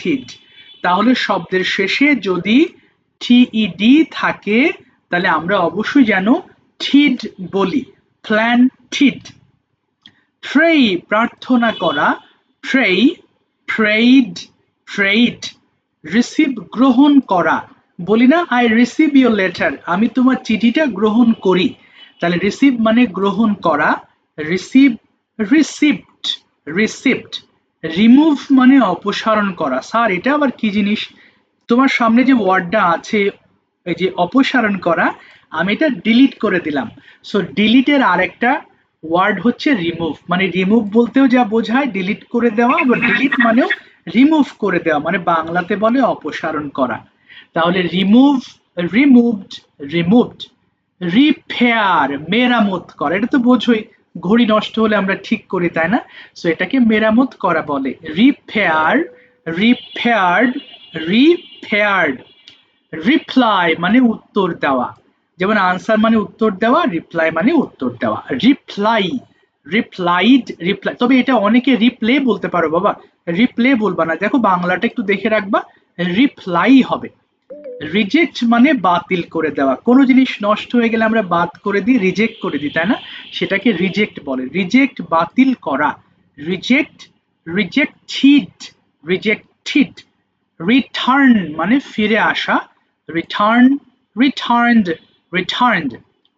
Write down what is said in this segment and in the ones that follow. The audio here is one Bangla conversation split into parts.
planted, তাহলে শব্দের শেষে যদি ted থাকে তাহলে আমরা অবশ্যই যেন tid বলি, planted. pray প্রার্থনা করা, pray, prayed, prayed. receive গ্রহণ করা, বলি না I receive your letter, আমি তোমার চিঠিটা গ্রহণ করি, তাহলে receive মানে গ্রহণ করা, receive, received, received. remove মানে অপসারণ করা, স্যার এটা আবার কি জিনিস? তোমার সামনে যে ওয়ার্ডটা আছে এই যে অপসারণ করা, আমি এটা ডিলিট করে দিলাম, সো ডিলিটের আরেকটা ওয়ার্ড হচ্ছে রিমুভ, মানে রিমুভ বলতেও যা বোঝায় ডিলিট করে দেওয়া, আবার ডিলিট মানেও রিমুভ করে দেওয়া, মানে বাংলাতে বলে অপসারণ করা। তাহলে রিমুভ, রিমুভড, রিমুভড। রিপেয়ার মেরামত করা, এটা তো বোঝোই, ঘড়ি নষ্ট হলে আমরা ঠিক করি তাই না, সো এটাকে মেরামত করা বলে রিপেয়ার, রিপেয়ার্ড, রিপেয়ার্ড। রিপ্লাই মানে উত্তর দেওয়া, যেমন আনসার মানে উত্তর দেওয়া, রিপ্লাই মানে উত্তর দেওয়া। রিপ্লাই, রিপ্লাইড, রিপ্লাই, তবে এটা অনেকে রিপ্লে বলতে পারো বাবা, রিপ্লে বলবা না, দেখো বাংলাটা একটু দেখে রাখবা, রিপ্লাই হবে। রিজেক্ট মানে বাতিল করে দেওয়া, কোনো জিনিস নষ্ট হয়ে গেলে আমরা বাদ করে দিই, রিজেক্ট করে দিই তাই না, সেটাকে রিজেক্ট বলে, রিজেক্ট বাতিল করা, রিজেক্ট, রিজেক্টেড, রিজেক্টেড। রিটার্ন মানে ফিরে আসা, রিটার্ন, রিটার্নড, রিটার্নড।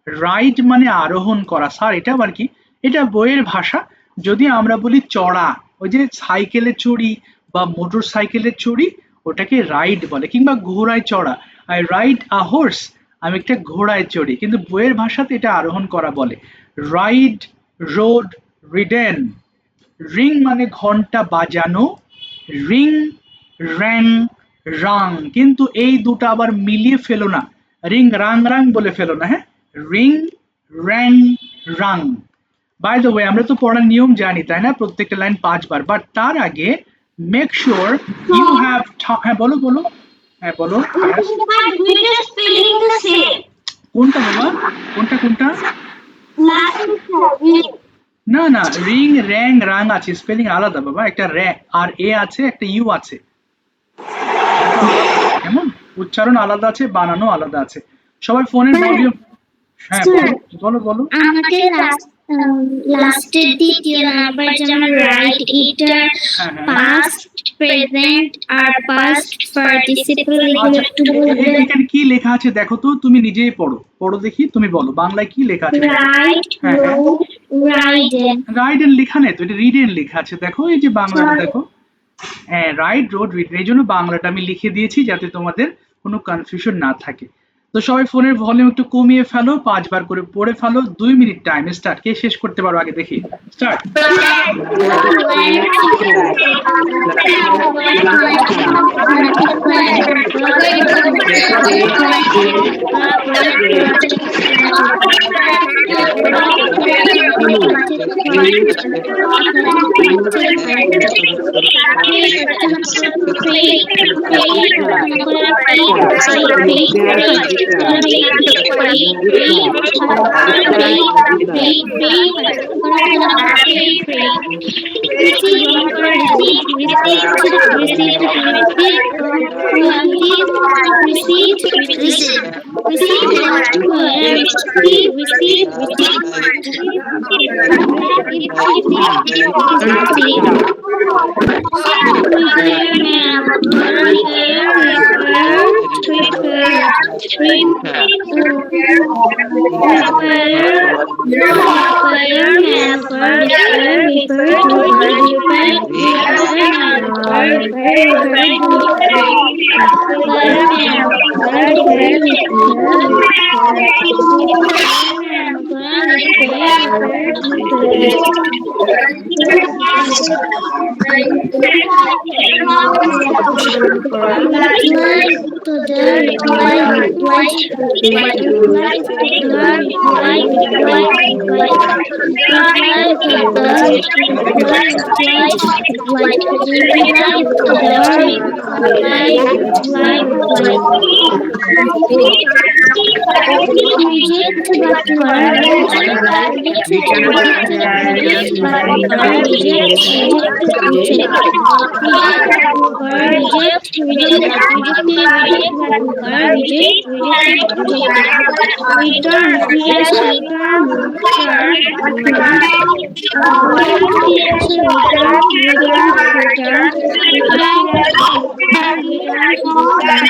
রাইড মানে আরোহণ করা, স্যার এটা আবার কি? এটা বইয়ের ভাষা, যদি আমরা বলি চড়া, ওই যে সাইকেলে চড়ি বা মোটর সাইকেলে চড়ি ওটাকে রাইড বলে, কিংবা ঘোড়ায় চড়া, আই রাইড আ হর্স, আমি একটা ঘোড়ায় চড়ি, কিন্তু বইয়ের ভাষাতে এটা আরোহণ করা বলে। Ride, road, ridden. রিং মানে ঘন্টা বাজানো, রিং, র্যাং, রাং, কিন্তু এই দুটো আবার মিলিয়ে ফেলো না, রিং রাং রাং বলে ফেলো না, হ্যাঁ, ring, rang, rung. By the way আমরা তো পড়ার নিয়ম জানি তাই না, প্রত্যেকটা লাইন 5 বার, বাট তার আগে মেক শিওর ইউ হ্যাভ, হ্যাঁ বলো বলো, হ্যাঁ বলো, কোনটা বাবা, কোনটা কোনটা? না না, রিং, র্যাং, রাং আছে, স্পেলিং আলাদা বাবা, একটা র্যা আর এ আছে, একটা ইউ আছে, কেমন উচ্চারণ আলাদা আছে, বানানো আলাদা আছে। সবাই ফোনের ভলিউম, হ্যাঁ বলো বলো। আমাকে লাস্টের দ্বিতীয় নাম্বার যেমন রাইট, এটা পাস্ট, প্রেজেন্ট আর পাস্ট পার্টিসিপল, এগুলো একটু বলবে? এখানে কি লেখা আছে দেখো তো, তুমি নিজেই পড়ো, পড়ো দেখি, তুমি বলো বাংলায় কি লেখা আছে। Right, road, রাইডেন। রাইডেন লেখা নেই তো, এটা রিডেন লেখা আছে, দেখো এই যে বাংলাটা দেখো, হ্যাঁ রাইট, রোড, রিডেন, এই জন্য বাংলাটা আমি লিখে দিয়েছি যাতে তোমাদের কোনো কনফিউশন না থাকে। তো সবাই ফোনের ভলিউম একটু কমিয়ে ফেলো, 5 বার করে পড়ে ফেলো, 2 মিনিট টাইম স্টার্ট, কে শেষ করতে পারো আগে দেখি, start. reject, rejected, rejected, reject, rejected, return, ফিরে আসা, return, return, ফিরে আসা, return, return, reply back, return, right along the right road, within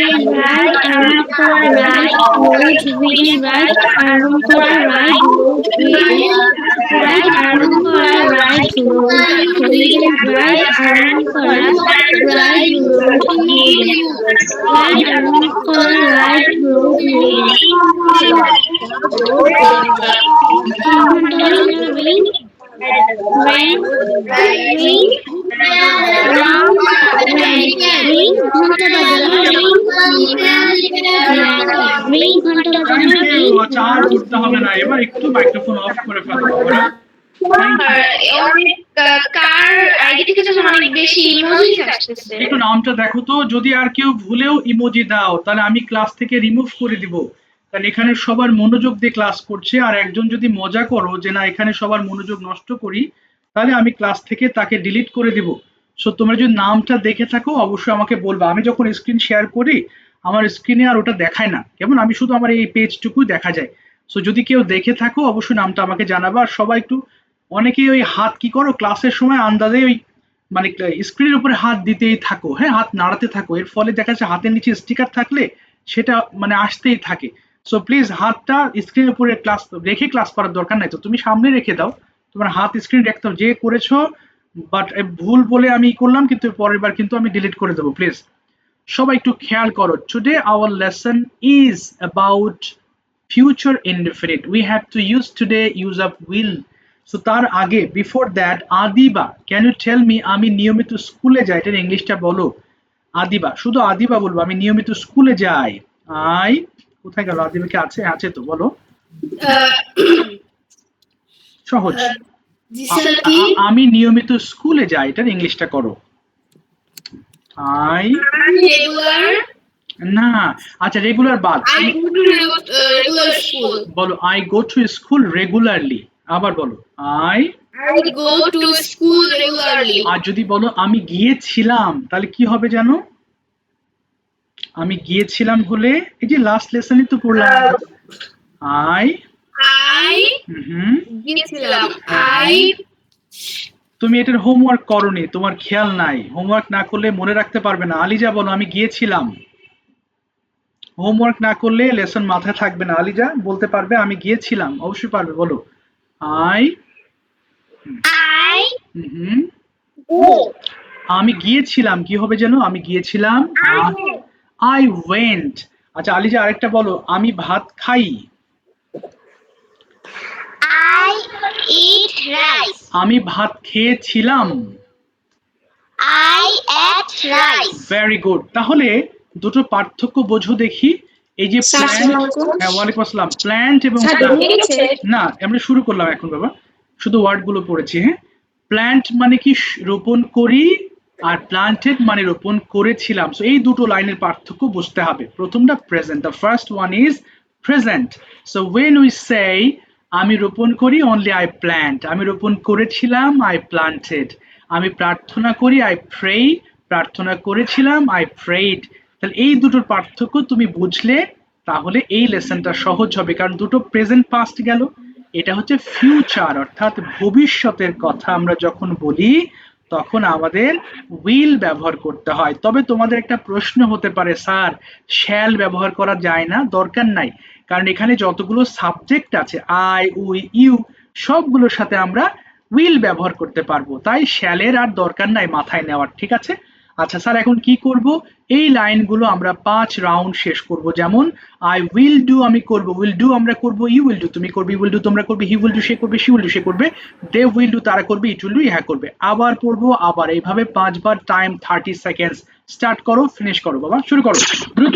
right along the right road, within right along the right road, right along the right road, within right along the right road, right along the right road, ঘন্টা বাজে না ring, rang, ring, rang, ring ঘন্টা বাজে না ring ঘন্টা বাজে না থ্যাংক ইউ। আচ্ছা আর করতে হবে না, এবার একটু মাইক্রোফোন অফ করে ফেলো ওরা। কার আইডি থেকে যখন অনেক বেশি ইমোজি আসতেছে। একটু নামটা দেখো তো, যদি আর কেউ ভুলেও ইমোজি দাও তাহলে আমি ক্লাস থেকে রিমুভ করে দিব, কারণ এখানে সবার মনোযোগ দিয়ে ক্লাস করছে, আর একজন যদি মজা করো যে না এখানে সবার মনোযোগ নষ্ট করি, তাহলে আমি ক্লাস থেকে তাকে ডিলিট করে দিব। সো তোমরা যদি নামটা দেখে থাকো অবশ্যই আমাকে বলবা। আমি যখন স্ক্রিন শেয়ার করি আমার স্ক্রিনে আর ওটা দেখায় না, কেমন আমি শুধু আমার এই পেজটুকুই দেখা যায়। সো যদি কেউ দেখে থাকো অবশ্যই নামটা আমাকে জানাবা। আর সবাই একটু, অনেকেই ওই হাত কি করো ক্লাসের সময় আন্দাজে ওই মানে স্ক্রিনের উপরে হাত দিতেই থাকো, হ্যাঁ হাত নাড়াতে থাকো, এর ফলে দেখা যাচ্ছে হাতের নিচে স্টিকার থাকলে সেটা মানে আসতেই থাকে। সো প্লিজ হাতটা স্ক্রিনের উপরে ক্লাস রেখে ক্লাস করার দরকার নাই, তো তুমি সামনে রেখে দাও, তোমার হাত স্ক্রিন রাখতে হবে যে করেছো। বাট ভুল বলে আমি করলাম, কিন্তু পরের বার কিন্তু আমি ডিলিট করে দেবো প্লিজ। সবাই একটু খেয়াল করো, today our lesson is about future indefinite. We have to use today use of will. So তার আগে before that, Adiba can you tell me আমি নিয়মিত স্কুলে যাই, এটার ইংলিশটা বলো। আদিবা, শুধু আদিবা বলবো, আমি নিয়মিত স্কুলে যাই। আই, কোথায় গেল আদিবা, কি আছে? আছে তো, বলো। সহজ। আমি নিয়মিত স্কুলে যাই, এটার ইংলিশটা করো। আই না, আচ্ছা রেগুলার বাদ, বলো I go to school regularly. আবার বলো I go to school regularly. আর যদি বলো আমি গিয়েছিলাম তাহলে কি হবে জানো? আমি গিয়েছিলাম হলে এই যে লাস্ট লেসনে তো পড়লাম আই গিয়েছিলাম I তুমি এটার হোমওয়ার্ক করনি, তোমার খেয়াল নাই, হোমওয়ার্ক না করলে মনে রাখতে পারবে না। আলিজা বলো আমি গিয়েছিলাম। হোমওয়ার্ক না করলে লেসন মাথায় থাকবে না। আলিজা বলতে পারবে আমি গিয়েছিলাম? অবশ্যই পারবে, বলো আই আমি গিয়েছিলাম কি হবে যেন? আমি গিয়েছিলাম আই ওয়েন্ট। আচ্ছা আলিজা আরেকটা বলো, আমি ভাত খাই। I eat rice. আমি ভাত খেয়েছিলাম। I ate rice. Very good. তাহলে দুটো পার্থক্য বোঝো দেখি। এই যে প্ল্যান্ট, হ্যাঁ ওয়ালাইকুম আসসালাম, প্ল্যান্ট এবং না আমরা শুরু করলাম এখন বাবা, শুধু ওয়ার্ড গুলো পড়েছি। হ্যাঁ, প্ল্যান্ট মানে কি রোপণ করি, আর প্লান্টেড মানে রোপণ করেছিলাম। সো এই দুটো লাইনের পার্থক্য বুঝতে হবে। প্রথমটা present, the first one is present. So when we say আমি রোপণ করি অনলি আই প্ল্যান্ট, আমি রোপণ করেছিলাম আই প্লান্টেড। আমি প্রার্থনা করি আই প্রে, প্রার্থনা করেছিলাম আই প্রেড। তাহলে এই দুটোর পার্থক্য তুমি বুঝলে তাহলে এই লেসনটা সহজ হবে, কারণ দুটো প্রেজেন্ট পাস্ট গেল, এটা হচ্ছে ফিউচার, অর্থাৎ ভবিষ্যতের কথা আমরা যখন বলি তখন আমাদের উইল ব্যবহার করতে হয়। তবে তোমাদের একটা প্রশ্ন হতে পারে, স্যার শ্যাল ব্যবহার করা যায় না? দরকার নাই, কারণ এখানে যতগুলো সাবজেক্ট আছে আই উই ইউ সবগুলোর সাথে আমরা উইল ব্যবহার করতে পারবো, তাই শ্যালের আর দরকার নাই মাথায় নেওয়ার। ঠিক আছে? আচ্ছা স্যার এখন কি করব? এই লাইনগুলো আমরা 5 রাউন্ড শেষ করব। যেমন আই উইল ডু আমি করব, উইল ডু আমরা করব, ইউ উইল ডু তুমি করবে, ইউ উইল ডু তোমরা করবে, হি উইল ডু সে করবে, শি উইল ডু সে করবে, দে উইল ডু তারা করবে, ইট উইল ডু ইহা করবে। আবার পড়বো, আবার এইভাবে 5 বার, টাইম 30 সেকেন্ডস। স্টার্ট করো, ফিনিশ করো বাবা, শুরু করো দ্রুত।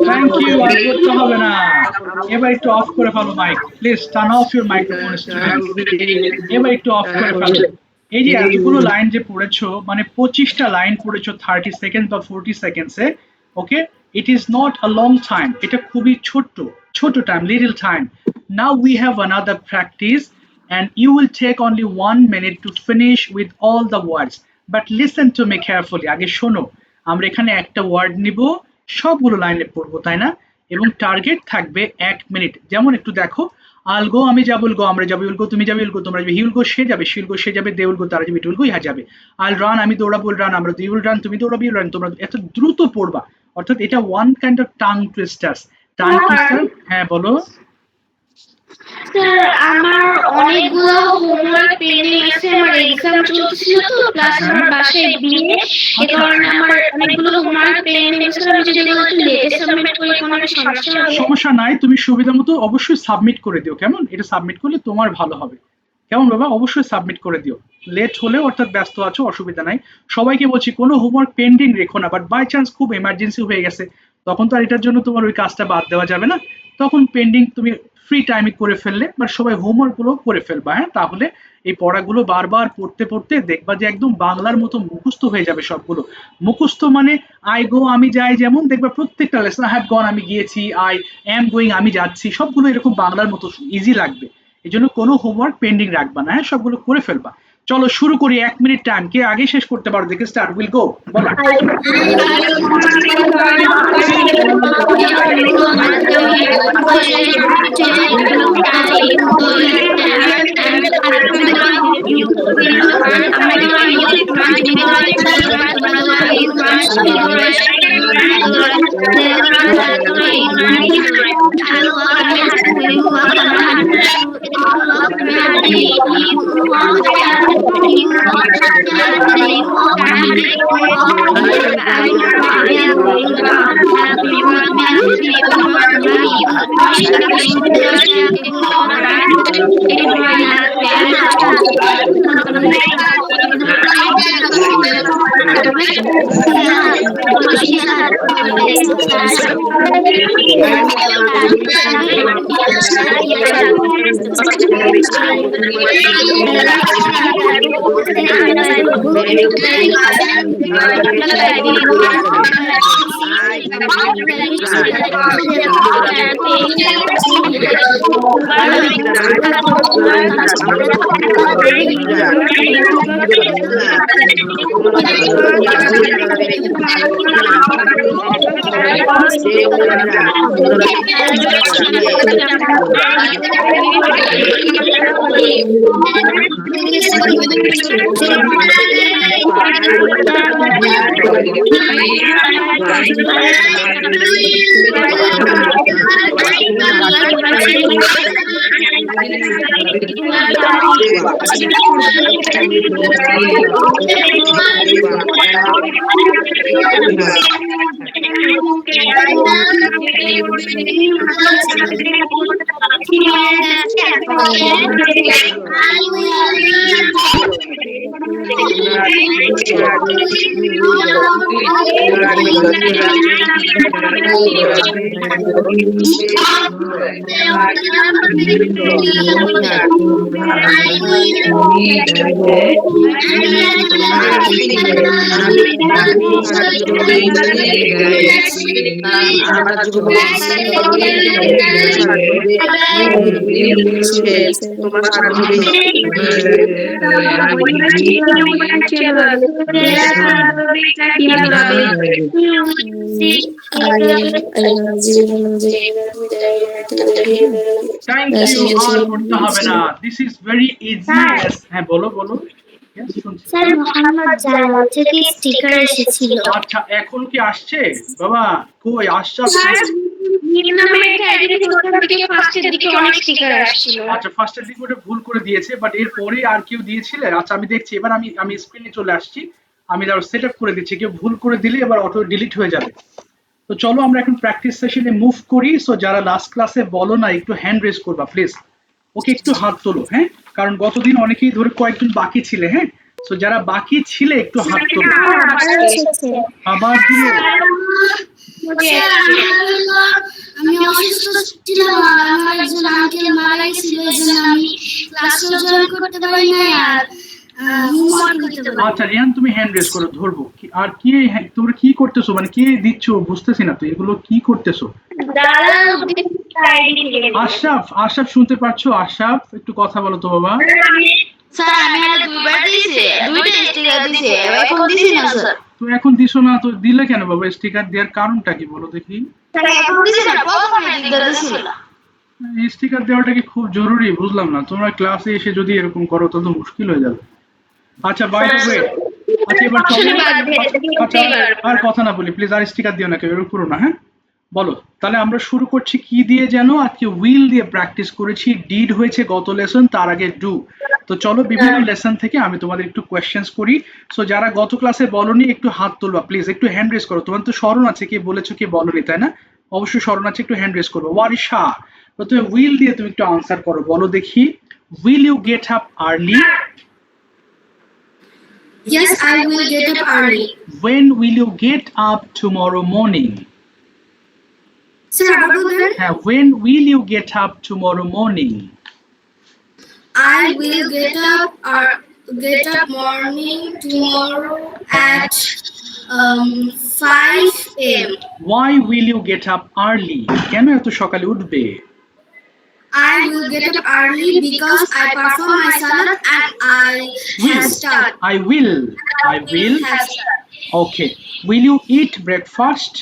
থ্যাংক ইউ, আর করতে হবে না। এবার একটু অফ করে ফেলো mike, please turn off your microphone student. এবার একটু অফ করে ফেলো। এই যে এতগুলো লাইন যে পড়েছো, মানে 25টা লাইন পড়েছো 30 সেকেন্ড বা 40 সেকেন্ডসে, okay, it is not a long time, এটা খুবই ছোট্ট ছোট time, little time. Now we have another practice and you will take only 1 minute to finish with all the words, but listen to me carefully, আগে শোনো। আমরা এখানে একটা ওয়ার্ড নিব, সবগুলো লাইনে পড়বো, তাই না? এবং টার্গেট থাকবে 1 মিনিট। যেমন একটু দেখো, আল গো, আমি যাবো, গো আমরা যাবো, উল গো তুমি যাবে, উল গো তোমরা যাবে, হি উইল গো সে যাবে, শি উইল গো সে যাবে, দে উইল গো তারা যাবে, ইট উইল গো ইহা যাবে। আল রান, আমি দৌড়াবো, রান আমরা, ইউ উইল রান তুমি দৌড়াবি, ইউ রান তোমরা, এত দ্রুত পড়বা। অর্থাৎ এটা one kind of tongue twisters. Tongue twister, হ্যাঁ বলো। স্যার আমার অনেকগুলো হোমওয়ার্ক পেন্ডিং আছে, আমার এক্সাম চলতেছিল তো, প্লাস আমার বাসায় বিয়ে, এই কারণে আমার অনেকগুলো হোমওয়ার্ক পেন্ডিং আছে। আমি যদি এগুলো একটু লেটে সাবমিট করি কোনো সমস্যা হবে? সমস্যা নাই, তুমি সুবিধা মতো অবশ্যই সাবমিট করে দিও, কেমন? এটা সাবমিট করলে তোমার ভালো হবে, কেমন বাবা? অবশ্যই সাবমিট করে দিও। লেট হলেও, অর্থাৎ ব্যস্ত আছো, অসুবিধা নাই। সবাইকে বলছি কোনো হোমওয়ার্ক পেন্ডিং রেখো না, বাট বাই চান্স খুব এমার্জেন্সি হয়ে গেছে, তখন তো আর এটার জন্য তোমার ওই কাজটা বাদ দেওয়া যাবে না। তখন পেন্ডিং তুমি ফ্রি টাইমে করে ফেললে, বাট সবাই হোমওয়ার্ক গুলো করে ফেলবা, হ্যাঁ? তাহলে এই পড়াগুলো বারবার পড়তে পড়তে দেখবা যে একদম বাংলার মতো মুখস্থ হয়ে যাবে সবগুলো। মুখস্থ মানে আই গো আমি যাই, যেমন দেখবা প্রত্যেকটা লেসন, হ্যাভ গন আমি গিয়েছি, আই এম গোয়িং আমি যাচ্ছি, সবগুলো এরকম বাংলার মতো ইজি লাগবে। এই জন্য কোনো হোমওয়ার্ক পেন্ডিং রাখবা না, হ্যাঁ? সবগুলো করে ফেলবা। চলো শুরু করি, 1 মিনিট টাইম, কে আগে শেষ করতে পারো দেখে স্টার্ট, উইল গো, বলো। থ্যাংক ইউ, আর করতে হবে না, দিস ইজ ভেরি ইজি। হ্যাঁ বলো বলো। Yes, শুনছি। স্যার মোহাম্মদ জালাল থেকে স্টিকার এসেছিল। আচ্ছা এখন কি আসছে বাবা? কই আশরাফ? আচ্ছা ফার্স্টের দিকে ওটা ভুল করে দিয়েছে, বাট এর পরে আর কেউ দিয়েছিলে? আচ্ছা আমি দেখছি, এবার আমি স্ক্রিনে চলে আসছি, আমি সেট আপ করে দিচ্ছি, কেউ ভুল করে দিলে এবার অটো ডিলিট হয়ে যাবে। তো চলো আমরা এখন প্র্যাকটিস সেশনে মুভ করি। সো যারা লাস্ট ক্লাসে বলো না একটু হ্যান্ড রেজ করবা প্লিজ, ওকে একটু হাত তোলো, হ্যাঁ, কারণ গতদিন অনেকেই ধরে কয়েকজন বাকি ছিলে, হ্যাঁ, সো যারা বাকি ছিলে একটু হাত তোলো। আবার দিল। আমি অসুস্থ ছিলাম, আমার একজন আঙ্কেল মারা গেছিল, এজন্য আমি ক্লাসে জয়েন করতে পারি নাই আর হোমওয়ার্ক করতে পারি। আচ্ছা রিয়ান তুমি হ্যান্ড রেজ করো, ধরবো। আর কি তোমরা কি করতেছো, মানে কে দিচ্ছ বুঝতেছি না তো, এগুলো কি করতেছো? আশরাফ, আশরাফ শুনতে পাচ্ছো? আশরাফ একটু কথা বলো তো বাবা। স্যার আমি আর দুইবার দিছি, দুইটা স্টিকার দিছি, এখন দিছি না স্যার। তো এখন দিছো না তো দিলে কেন বাবা? স্টিকার দেওয়ার কারণটা কি বলো দেখি? স্যার এখন দিছি না, প্রথমে দিতে দিছিল। স্টিকার দেওয়াটা কি খুব জরুরি? বুঝলাম না, তোমরা ক্লাসে এসে যদি এরকম করো তাহলে তো মুশকিল হয়ে যাবে। আচ্ছা বাই দ্য ওয়ে, আচ্ছা এবার আচ্ছা আর কথা না বলি প্লিজ, আর স্টিকার দিও না কেউ, এরকম করো না, হ্যাঁ বলো। তাহলে আমরা শুরু করছি কি দিয়ে যেন? আজকে উইল দিয়ে প্র্যাকটিস করেছি, ডিড হয়েছে গত লেসন, তার আগে ডু। তো চলো বিভিন্ন লেসন থেকে আমি তোমাদের একটু কোয়েশ্চেন্স করি। সো যারা গত ক্লাসে বলনি একটু হাত তোলবা প্লিজ, একটু হ্যান্ড রেজ করো। তোমার তো স্মরণ আছে কে বলেছো কে বলনি, তাই না? অবশ্যই স্মরণ আছে, একটু হ্যান্ড রেজ করবো। ওয়ারিশা, প্রথমে উইল দিয়ে তুমি একটু আনসার করো, বলো দেখি। Will you get up early? Yes, I will get up early. When will you get up tomorrow morning? Sir, what will When will you get up tomorrow morning? I will get up morning tomorrow at 5 a.m. Why will you get up early? কেন এত সকালে উঠবে? I will get up early because I perform my salat and I have start. I will. Okay. Will you eat breakfast?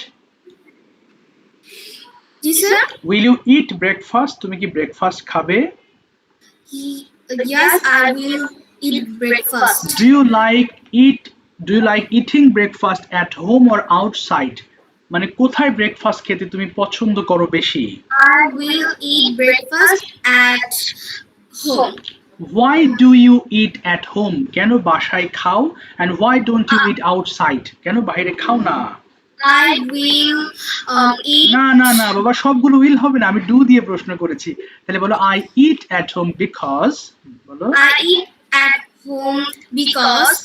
Yes, sir. Will you eat breakfast? তুমি কি ব্রেকফাস্ট খাবে? Yes, I will eat breakfast. Do you like eating breakfast at home or outside? মানে কোথায় ব্রেকফাস্ট খেতে তুমি পছন্দ করো বেশি? I will eat breakfast at home. Why do you eat at home? কেন বাসায় খাও? And why don't you eat outside? কেন বাইরে খাও না? I will eat. না না না বাবা, সবগুলো উইল হবে না, আমি ডু দিয়ে প্রশ্ন করেছি। তাহলে বলো I eat at home because, বলো I eat at home because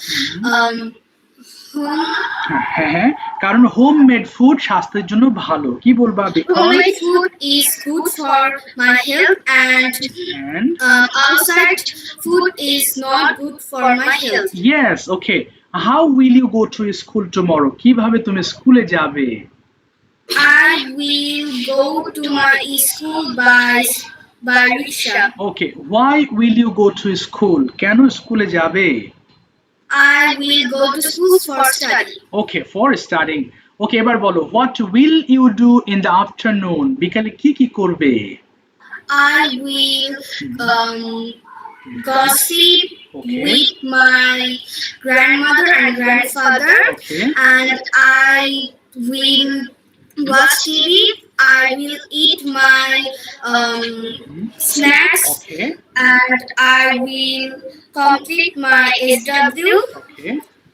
হ্যাঁ, কারণ হোমমেড ফুড স্বাস্থ্যের জন্য ভালো। কি বলবা? homemade food is good for my health and outside food is not good for my health. Yes, okay. How will you go to school tomorrow? কিভাবে তুমি স্কুলে যাবে? I will go to my school by rickshaw. Okay. Why will you go to school? কেন স্কুলে যাবে? I will go to school for study. Okay, for studying. Okay, এবার বলো what will you do in the afternoon? বিকালে কি করবে? I will gossip with my grandmother and grandfather, and I will watch TV. I will eat my snacks, and I will complete my SW.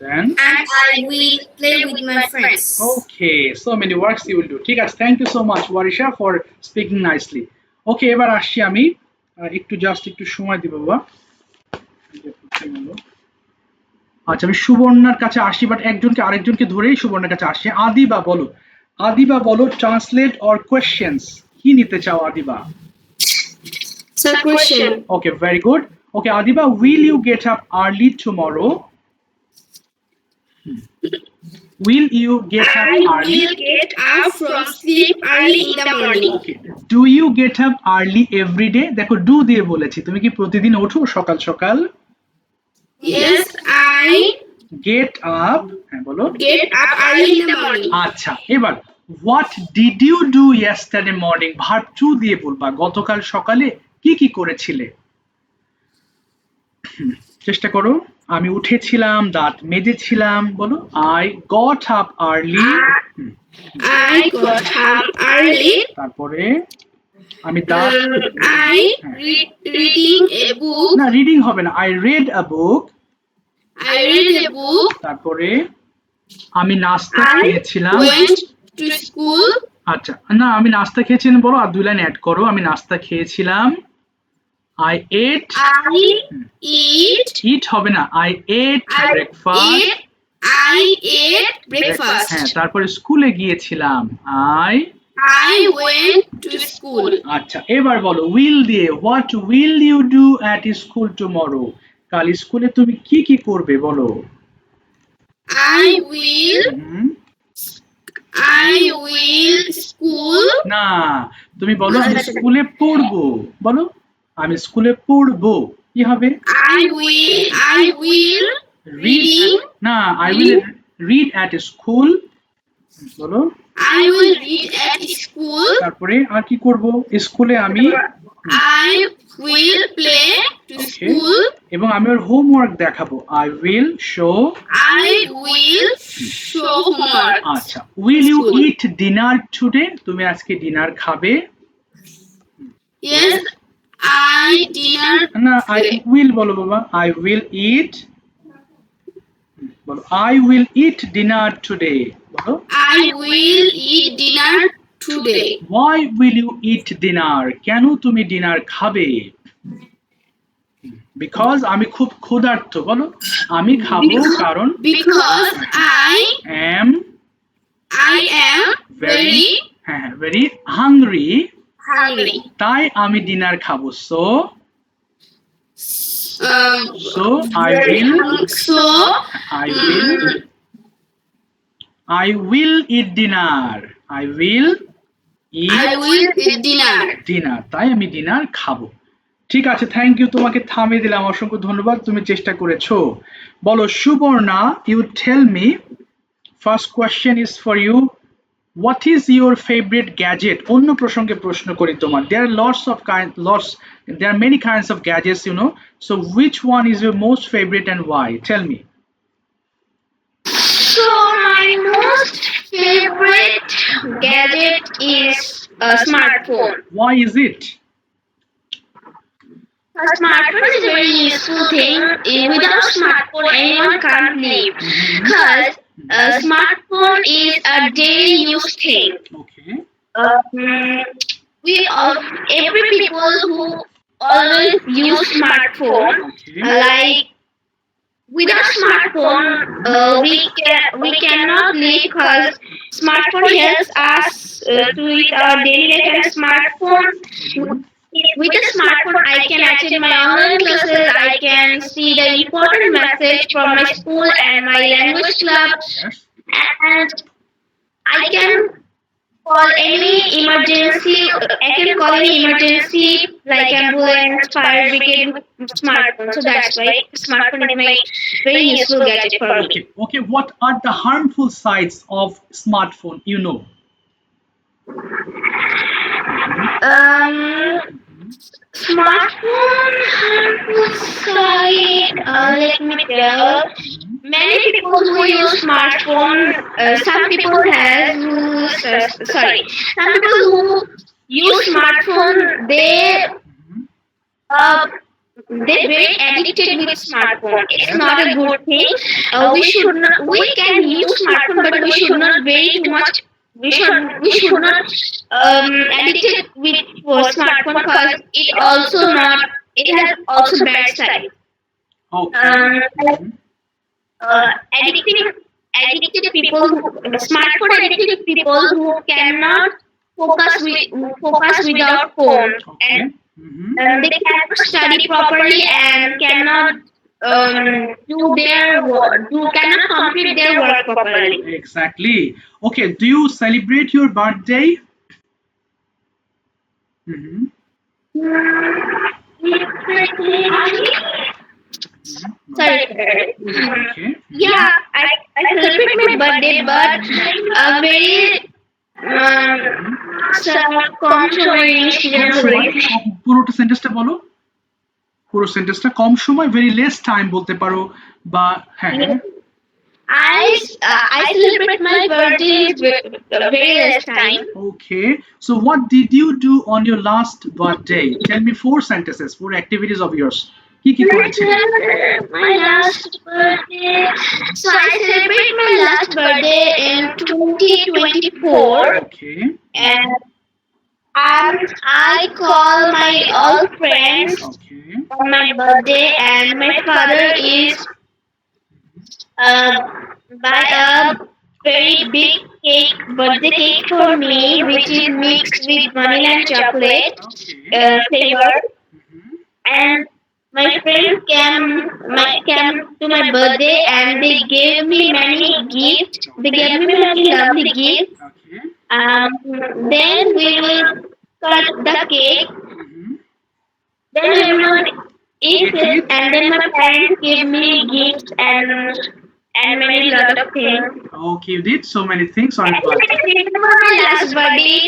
Then and I will play with my friends. Okay, so many works you will do. ঠিক আছে, thank you so much Warisha for speaking nicely. Okay, এবার আসছি আমি, একটু সময় দিব বাবা। আচ্ছা আমি সুবর্ণার কাছে আসি, বাট আরেকজনকে ধরেই সুবর্ণার কাছে আসি। আদিবা বলো ট্রান্সলেট অর কোয়েশ্চেন্স, কি নিতে চাও Adiba? Sir, question. Okay, very good. Okay, Adiba, will you get up early tomorrow? Will you get up I early? will get up from sleep early in the morning. Okay. Do you get up early every day? দেখো do দিয়ে বলেছি, তুমি কি প্রতিদিন ওঠো সকাল সকাল? Yes, I Get up, হ্যাঁ বলো। get up early in the morning. আচ্ছা, এবার what did you do yesterday morning? Verb two দিয়ে বলবা, গতকাল সকালে কি কি করেছিলে? চেষ্টা করো। আমি উঠেছিলাম, দাঁত মেজেছিলাম, বলো। I got up early. I got up early. তারপরে আমি দাঁত I reading a book. না, রিডিং হবে না, I read a book. I read a book. তারপরে আমি নাস্তা I খেয়েছিলাম। went to school. আচ্ছা, না আমি নাস্তা খেয়েছিলাম বলো, আর দুই লাইন অ্যাড করো। আমি নাস্তা খেয়েছিলাম। I ate. I eat. Eat হবে না, I ate breakfast. I ate breakfast. হ্যাঁ, তারপরে স্কুলে গিয়েছিলাম। I went to school. আচ্ছা, এবার বলো will দিয়ে, what will you do at school tomorrow? কাল স্কুলে তুমি কি কি করবে বলো। I will school. না, তুমি বলো আমি স্কুলে পড়বো, বলো আমি স্কুলে পড়বো, কি হবে? I will reading. না, I will read at school, বলো। I will read at school. তারপরে আর কি করব? স্কুলে আমি I will play to school. এবং আমি ওর হোমওয়ার্ক দেখাবো। I will show. I will show homework. আচ্ছা, will you eat dinner today? তুমি আজকে ডিনার খাবে? Yes, I dinner. না, I will বলো বাবা। I will eat, বলো I will eat dinner today, বলো। I will eat dinner today. Why will you eat dinner? কেন তুমি ডিনার খাবে? Because আমি খুব ক্ষুধার্ত, বলো আমি খাবো কারণ Because I am very হ্যাঁ very hungry, hungry. তাই আমি ডিনার খাবো। So I will eat dinner. I will eat dinner. তাই আমি ডিনার খাবো। ঠিক আছে, থ্যাংক ইউ, তোমাকে থামিয়ে দিলাম, অসংখ্য ধন্যবাদ, তুমি চেষ্টা করেছো। বলো Subarna, you tell me, first question is for you, what is your favourite gadget? অন্য প্রসঙ্গে প্রশ্ন করি তোমার। দেয়ার আর there are many kinds of gadgets, you know, so which one is your most favorite and why? Tell me. So my most favorite gadget is a smartphone. Why is it? A smartphone is a very useful thing. Without smartphone, anyone can't live. Because a smartphone is a daily use thing. Okay. Every people who always use smartphone, Okay. like without smartphone, we cannot live because smartphone helps us to with our daily life. And smartphone, with a smartphone, I can attend my online classes. I can see the important message from my school and my language club, Yes. and I can call any emergency. I can call any emergency like ambulance, fire brigade with smartphone. So that's why smartphone is my very useful gadget for me. Okay, what are the harmful sides of smartphone, you know? Smartphone harmful side. Let me tell. Many people who use smartphone, some people who use smartphone, they're very addicted with smartphone. It's not a good thing. We can use smartphone, but we should not very too much. We should not addicted with smartphone because it has also bad side. Okay. Addicted people, smartphone addicted people who cannot focus without phone, Okay. and they cannot study properly and cannot do their work, do cannot complete their work properly. Exactly. Okay, do you celebrate your birthday? Mhm. Sorry, sir. Okay. Yeah, I celebrate my birthday, but very কম সময় কম সময় পুরোটা সেন্টেন্সটা বলো পুরো সেন্টেন্সটা কম সময় ভেরি লেস টাইম বলতে পারো বা হ্যাঁ I celebrate my birthday very less time. Okay, so what did you do on your last birthday? Tell me four sentences, four activities of yours. কি করেছিলে? My last birthday. So I celebrate my last birthday in 2024, Okay. and I call my all friends Okay. on my birthday, and my father is uh, buy a very big cake, birthday cake for me, which is mixed with vanilla and chocolate Okay. flavor. Mhm. And my friends came to my birthday, and they gave me many gifts. They gave me many lovely gifts. Okay. Um, then we will cut the cake. Mhm. Then we will eat Eat it, it. and then my parents give me gifts and many lot of things. Okay, you did so many things on your birthday. Remember my last birthday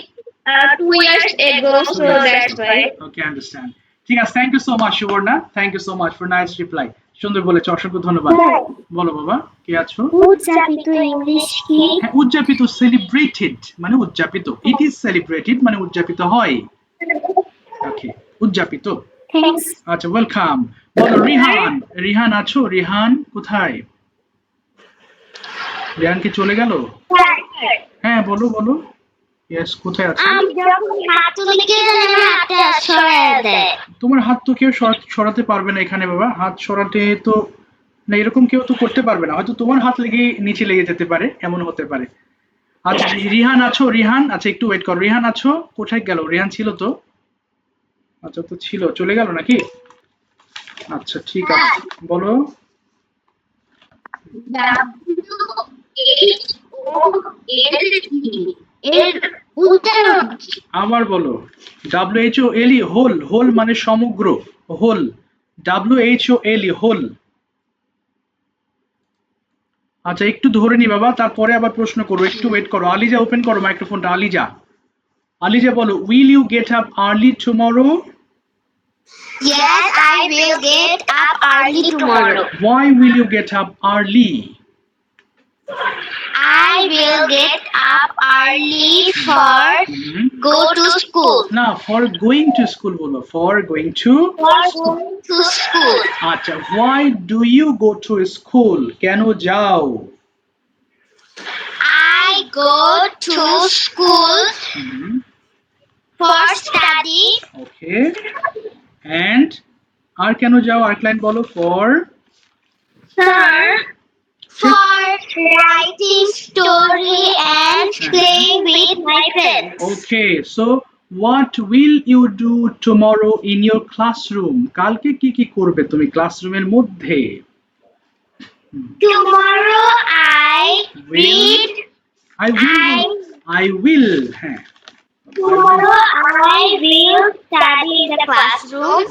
2 years ago, so that's why. Okay, understand. ঠিক আছে, thank you so much Subarna, thank you so much for nice reply. সুন্দর বলেছো, অসংখ্য ধন্যবাদ। বলো বাবা, কে আছো? উদযাপিত ইংলিশ কি? হ্যাঁ, উদযাপিত সেলিব্রেটেড মানে উদযাপিত, ইট ইজ সেলিব্রেটেড মানে উদযাপিত হয়। ওকে, উদযাপিত। থ্যাঙ্কস। আচ্ছা, ওয়েলকাম। বলো রিহান, রিহান আছো? রিহান কোথায়? রিহান কি চলে গেল? হ্যাঁ বলো বলো, ইয়েস, কোথায় আছো? আমি যখন হাত তুলি কে জানি আমার হাতটা সরায় দেয়। তোমার হাত তো কেউ সরাতে পারবে না এখানে বাবা, হাত সরাতে তো না, এরকম কেউ তো করতে পারবে না, হয়তো তোমার হাত লেগে নিচে লেগে যেতে পারে, এমন হতে পারে। আচ্ছা, রিহান আছো? রিহান, আচ্ছা একটু ওয়েট করো। রিহান আছো? কোথায় গেল? রিহান ছিল তো, আচ্ছা তো ছিল, চলে গেল নাকি? আচ্ছা ঠিক আছে, বলো। এর উচ্চারণ আবার বলো। WHO হোল, হোল মানে সমগ্র, হোল, WHO হোল। আচ্ছা একটু ধরে নি বাবা, তারপরে আবার প্রশ্ন করো, একটু ওয়েট করো। আলিজা ওপেন করো মাইক্রোফোনটা, আলিজা। আলিজা বলো, will you get up early tomorrow? Yes, I will get up early tomorrow. Why will you get up early? I will get up early for go to school. না, for going to school বলো, for going to। For going to school. আচ্ছা, why do you go to school? কেন যাও? I go to school for study. Okay. And আর কেন যাও? আর ক্লাইন বলো, for Sir, for writing story and playing with my friends. Okay, so what will you do tomorrow in your classroom? কালকে কি কি করবে তুমি ক্লাসরুমের মধ্যে? Tomorrow I read. I will, হ্যাঁ। Tomorrow I will study in the classroom.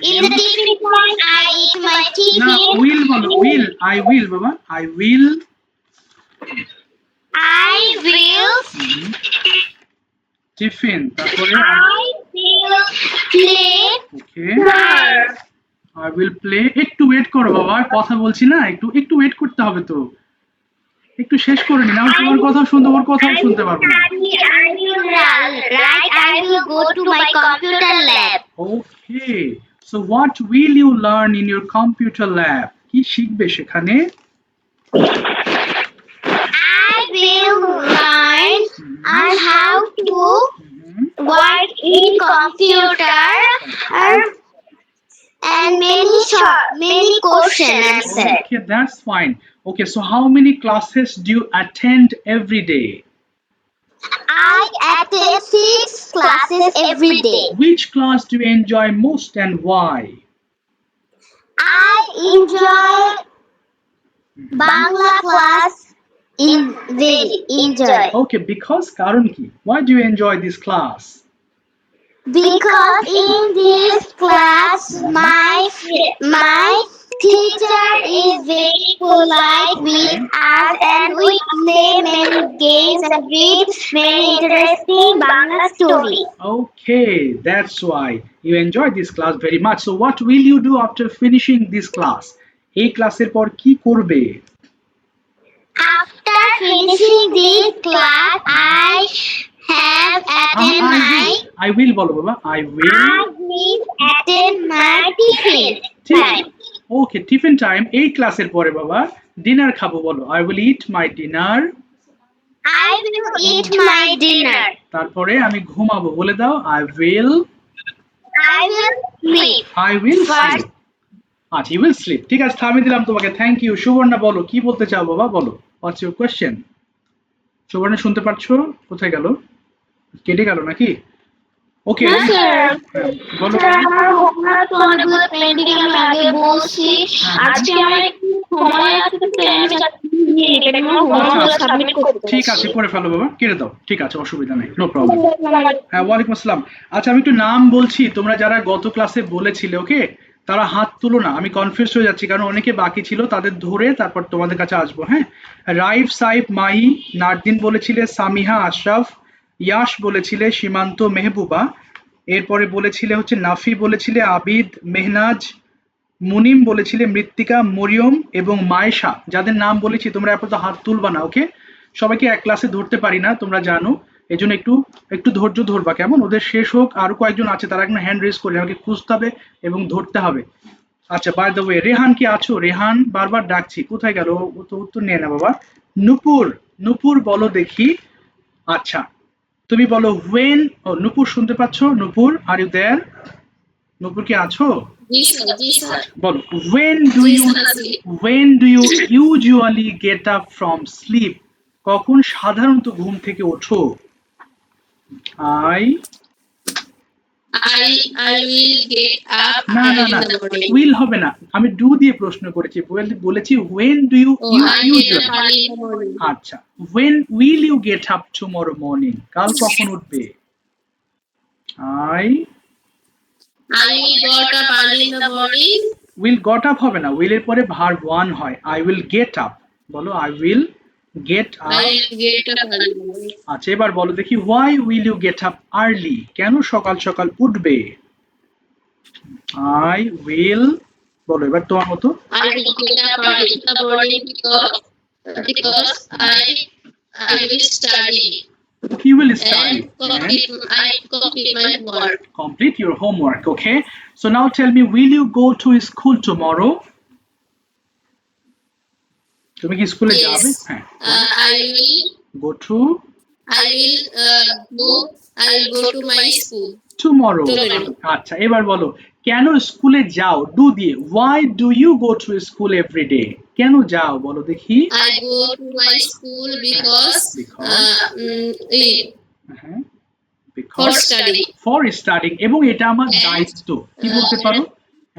In the tiffin time I eat my না, tiffin. will বলো, will, I will বাবা, I will টিফিন, তারপরে I will play. Okay, I will play। একটু ওয়েট করো বাবা, কথা বলছি না, একটু একটু ওয়েট করতে হবে তো, একটু শেষ করে নি, না তোমার কথাও শুনতে, ওর কথাও শুনতে পারবো না। I will go to my computer lab. Okay, so what will you learn in your computer lab? কি শিখবে সেখানে? I will learn on how to work in computer and many question answer. Okay, that's fine. Okay, so how many classes do you attend every day? I attend 6 classes every day. Which class do you enjoy most and why? I enjoy Bangla class. Very enjoy. Okay, because কারণ কি? Why do you enjoy this class? Because in this class, my teacher is very polite with us, and we play many games and read many interesting Bangla stories. Okay, that's why you enjoy this class very much. So what will you do after finishing this class? এই ক্লাসের পর কি করবে? After finishing this class, I have attend my. I will বলো বাবা, I will I will attend my tiffin time. Okay, tiffin time এই ক্লাসের পরে বাবা ডিনার খাবো বলো, I will eat my dinner. I will eat my dinner. তারপরে আমি ঘুমাবো বলে দাও, I will sleep. sleep. আচ্ছা, you will sleep. ঠিক আছে, থামিয়ে দিলাম তোমাকে। Thank you. সুবর্ণা বলো, কি বলতে চাও বাবা, বলো। What's your question? সুবর্ণা শুনতে পাচ্ছো? কোথায় গেল? কেটে গেল নাকি? ওকে, বলো। আমার হোমওয়ার্ক তো অনেকগুলো পেন্ডিং, আমি আগে বলছি। আজকে আমার একটু সময় আছে, তো আমি হোমওয়ার্কগুলো সাবমিট করতে। ঠিক আছে, করে ফেলো বাবা, কেটে দাও। ঠিক আছে, অসুবিধা নেই, নো প্রবলেম। হ্যাঁ, ওয়ালাইকুম আসসালাম। আচ্ছা, আমি একটু নাম বলছি, তোমরা যারা গত ক্লাসে বলেছিলে, ওকে, তারা হাত তুলো না, আমি কনফিউজ হয়ে যাচ্ছি, কারণ অনেকে বাকি ছিল, তাদের ধরে তারপর তোমাদের কাছে আসবো। হ্যাঁ, রাইফ, সাইফ, মাহি, নারদিন বলেছিলে, সামিহা, আশরাফ, ইয়াশ বলেছিলে, সীমান্ত, মেহবুবা, এরপরে বলেছিলে হচ্ছে নাফি বলেছিলে, আবিদ, মেহনাজ, মুনিম বলেছিলে, মৃত্তিকা, মরিয়ম এবং মায়েশা। যাদের নাম বলেছি তোমরা আপাতত হাত তুলবা না, ওকে? সবাইকে এক ক্লাসে ধরতে পারি না, তোমরা জানো, এই জন্য একটু একটু ধৈর্য ধরবা, কেমন? ওদের শেষ হোক, আরো কয়েকজন আছে তারা এখন হ্যান্ড রেজ করে, আমাকে খুঁজতে হবে এবং ধরতে হবে। আচ্ছা, বাই দ্য ওয়ে, রেহান কি আছো? রেহান, বারবার ডাকছি, কোথায় গেল? ও তো উত্তর নিয়ে না বাবা। নুপুর, নুপুর বলো দেখি। আচ্ছা, তুমি বলো হোয়েন। ও, নুপুর শুনতে পাচ্ছ? নুপুর, আর ইউ দেয়ার? নুপুর কি আছো? জি স্যার। বলো, when do you usually get up from sleep? কখন সাধারণত ঘুম থেকে ওঠো? I will get up না না early না, in the morning. will হবে না, আমি ডু দিয়ে প্রশ্ন করেছি, বলেছি when do you I get usually। up early in the morning. আচ্ছা, when will you get up tomorrow morning? কাল কখন উঠবে? I got up early in the morning. will got up হবে না, will এর পরে ভার্ব ওয়ান হয়। I will get up, বলো, I will get up। I will get up early in the morning. আচ্ছা, এবার বলো দেখি, why will you get up early? কেন সকাল সকাল উঠবে? I will, বলো এবার তোমার মতো। I will get up early in the morning because I will study. You will study And complete my work. complete your homework, okay? So now tell me, will you go to school tomorrow? তুমি কি স্কুলে যাবে? Yes. হ্যাঁ, I will go to go to my school tomorrow। Tomorrow. আচ্ছা, এবার বলো, কেন স্কুলে যাও? ডু দিয়ে। why do you go to school every day? কেন যাও বলো দেখি। I go to my school because হ্যাঁ, for study. for studying, এবং এটা আমার And, দায়িত্ব, কি বলতে পারো?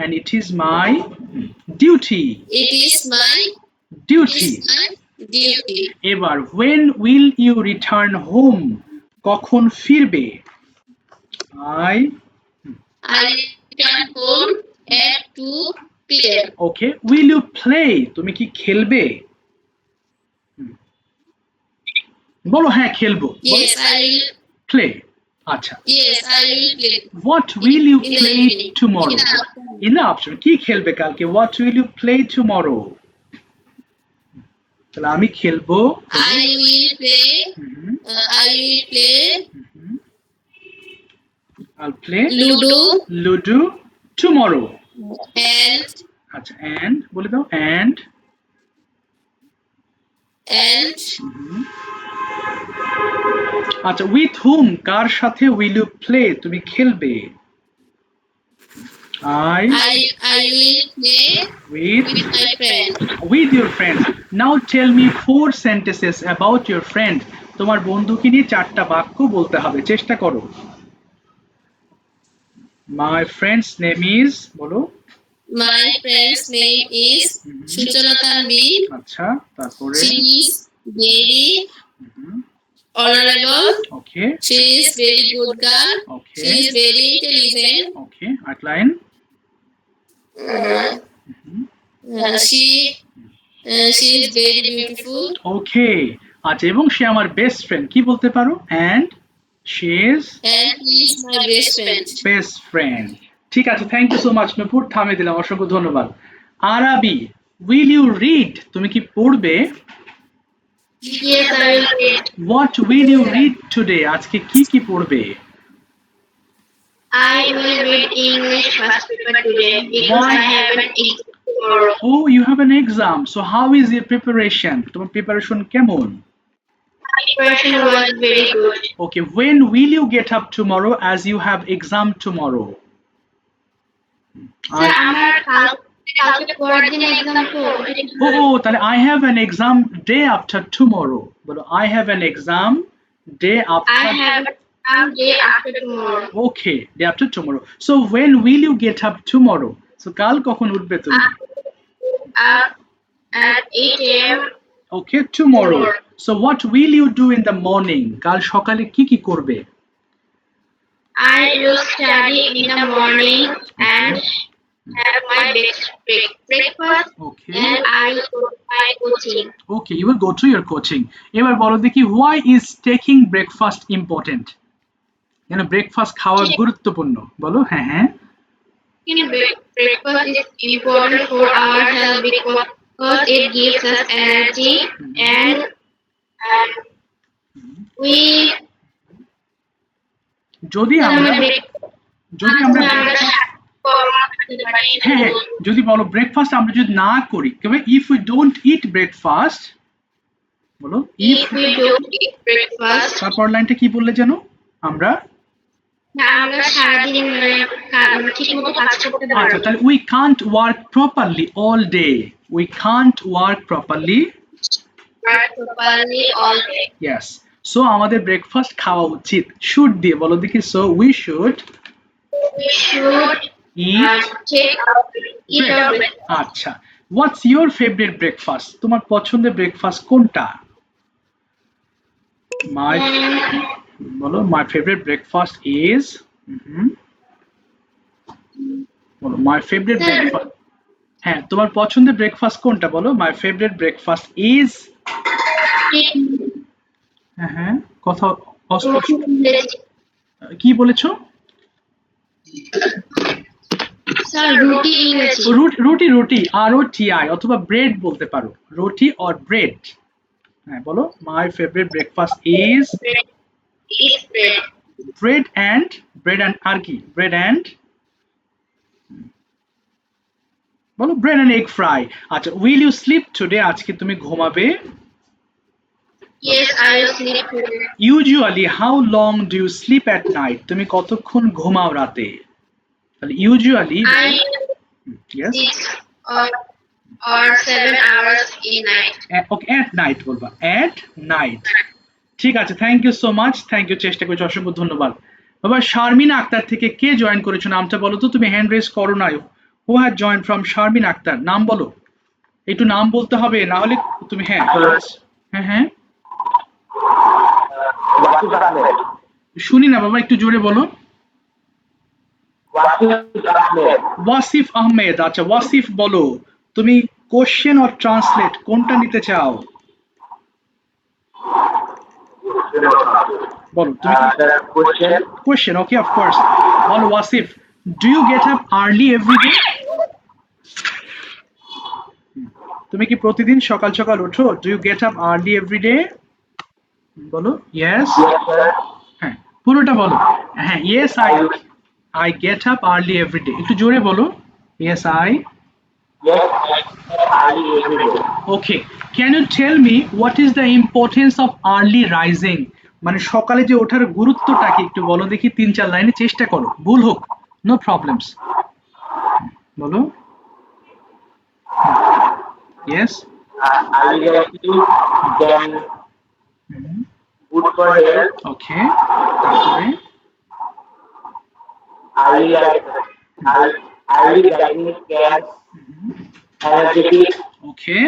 and it is my duty। It is my duty। duty. এবার when will you return home? কখন ফিরবে? I return home at 2 p.m. okay, will you play? তুমি কি খেলবে? বলো হ্যাঁ খেলবো। Yes, I will play। আচ্ছা, Yes, I will play. what will you In the play evening. tomorrow? in the option, কি খেলবে কালকে? what will you play tomorrow? তাহলে আমি খেলবো। I will play I'll play Ludo tomorrow। and আচ্ছা, and বলে দাও, and আচ্ছা, with whom, কার সাথে will you play, তুমি খেলবে? I will play with my friend. with your friends। now tell me 4 sentences about your friend। তোমার বন্ধুকে নিয়ে 4টা বাক্য বলতে হবে, চেষ্টা করো। my friend's name is, বলো। My friend's name is Suchana Tanvi. আচ্ছা, তারপরে She is very honorable. Okay She is very good girl. Okay She is very intelligent. ওকে আরেক line She is very beautiful. ওকে আচ্ছা, এবং সে আমার বেস্ট ফ্রেন্ড, কি বলতে পারো? And she is And he is my best friend. Best friend. ঠিক আছে, থ্যাংক ইউ সো মাচ নূপুর, থামিয়ে দিলাম, অসংখ্য ধন্যবাদ। আরাবি, উইল ইউ রিড, তুমি কি পড়বে? Yes, I will read. What will you read today, আজকে কি কি পড়বে? I will read English first paper today because Why? I have an exam tomorrow. Oh, you have an exam, so how is your preparation? তোমার প্রিপারেশন কেমন? My preparation was very good. Okay, when will you get up tomorrow as you have exam tomorrow? Sir, আমার কালকে পরের দিন এক্সাম তো। Oh, তাহলে I have an exam day after tomorrow, বলো I have an exam day after. I have an day after tomorrow. Okay, day after tomorrow. So when will you get up tomorrow? So কাল কখন উঠবে তুমি? At 8 a.m. Okay, tomorrow. So what will you do in the morning? কাল সকালে কি কি করবে? I will study in the morning and have my breakfast. Okay. And I will go to my coaching. Okay, you will go to your coaching. এবার বলো দেখি, why is taking breakfast important? কেন ব্রেকফাস্ট খাওয়া গুরুত্বপূর্ণ, বলো। হ্যাঁ হ্যাঁ, Breakfast is important for our health because it gives us energy and we যদি আমরা হ্যাঁ হ্যাঁ, যদি বলো ব্রেকফাস্ট আমরা যদি না করি, তবে if we don't eat breakfast, বলো if we don't eat breakfast, তারপর লাইনটা কি বললে যেন? আমরা সারাদিন ঠিকমতো কাজ করতে পারবো আচ্ছা, তাহলে we can't work properly all day, we can't work properly. all day. Yes, so আমাদের ব্রেকফাস্ট খাওয়া উচিত, শুড দিয়ে বলো দেখি। So we should We should it. eat our breakfast. আচ্ছা, হোয়াটস ইউর ফেভারিট ব্রেকফাস্ট, তোমার পছন্দের ব্রেকফাস্ট কোনটা? মাই বলো, মাই ফেভারিট ব্রেকফাস্ট ইজ, বলো মাই ফেভারিট ব্রেকফাস্ট। হ্যাঁ, তোমার পছন্দের ব্রেকফাস্ট কোনটা বলো? My favourite breakfast is. হ্যাঁ হ্যাঁ, কথা অস্পষ্ট, কি বলেছো? স্যার রুটি ইংরেজি। রুটি, রুটি ROTI, অথবা ব্রেড বলতে পারো, রুটি অর ব্রেড। হ্যাঁ বলো, my favourite breakfast is bread and আর কি? ব্রেড অ্যান্ড বলো, ব্রেড অ্যান্ড এগ ফ্রাই। আচ্ছা, উইল ইউ স্লিপ টুডে, আজকে তুমি ঘুমাবে? Yes, I will sleep today. Usually how long do you sleep at night, তুমি কতক্ষণ ঘুমাও রাতে? তাহলে usually, I yes, 6 or 7 hours in night. Okay, at night বলবা, অ্যাট নাইট। ঠিক আছে, thank you so much, thank you, চেষ্টা করছি, অসংখ্য ধন্যবাদ। বাবা শারমিন আক্তার থেকে কে জয়েন করেছো, নামটা বলো তো, তুমি হ্যান্ড রেজ করো নাই। Who has join from Sharmin Akter, নাম বলো, একটু নাম বলতে হবে, না হলে তুমি। হ্যাঁ হ্যাঁ হ্যাঁ, শুনি না বাবা, একটু জোরে বলো। ওয়াসিফ আহমেদ, আচ্ছা ওয়াসিফ বলো, তুমি কোশ্চেন অর ট্রান্সলেট কোনটা নিতে চাও? বলো তুমি কোশ্চেন, ওকে অফ কোর্স। বলো Wasif, do you get up early everyday, তুমি কি প্রতিদিন সকাল সকাল ওঠো? Do you get up early everyday, বলো ইয়েস। হ্যাঁ, পুরোটা বলো। হ্যাঁ, yes I get up early everyday, একটু জোরে বলো। Yes I. Okay, can you tell me what is the importance of early rising? মানে সকালে যে ওঠার গুরুত্বটা কি একটু বলো দেখি, 3-4 লাইনে, চেষ্টা করো, ভুল হোক, নো প্রবলেমস, বলো। Yes. Early rising, then good for health. Okay. তারপরে Early early rising can energetic. ওকে,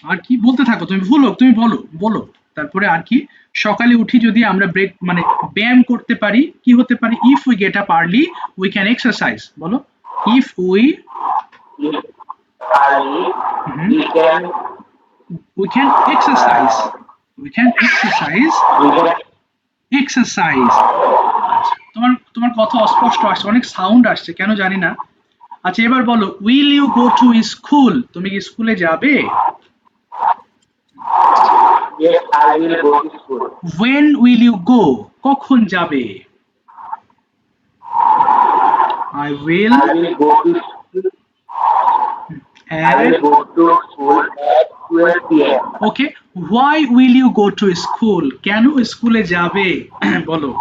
আর কি বলতে থাকো তুমি, তুমি বলো বলো। তারপরে আর কি, সকালে উঠি যদি আমরা ব্রেক মানে ব্যায়াম করতে পারি, কি হতে পারি? If we get up early we can exercise. বলো, if we Early, we can exercise, we can exercise, we can exercise. তোমার তোমার কথা অস্পষ্ট আসছে, অনেক সাউন্ড আসছে, কেন জানি না। আচ্ছা এবার বলো, will you go to school? তুমি কি স্কুলে যাবে? yes I will go to school. When will you go? কখন যাবে? I will I will go to school. I at will go to school at 12 p.m. okay. Why will you go to school? কেন স্কুলে যাবে? বলো।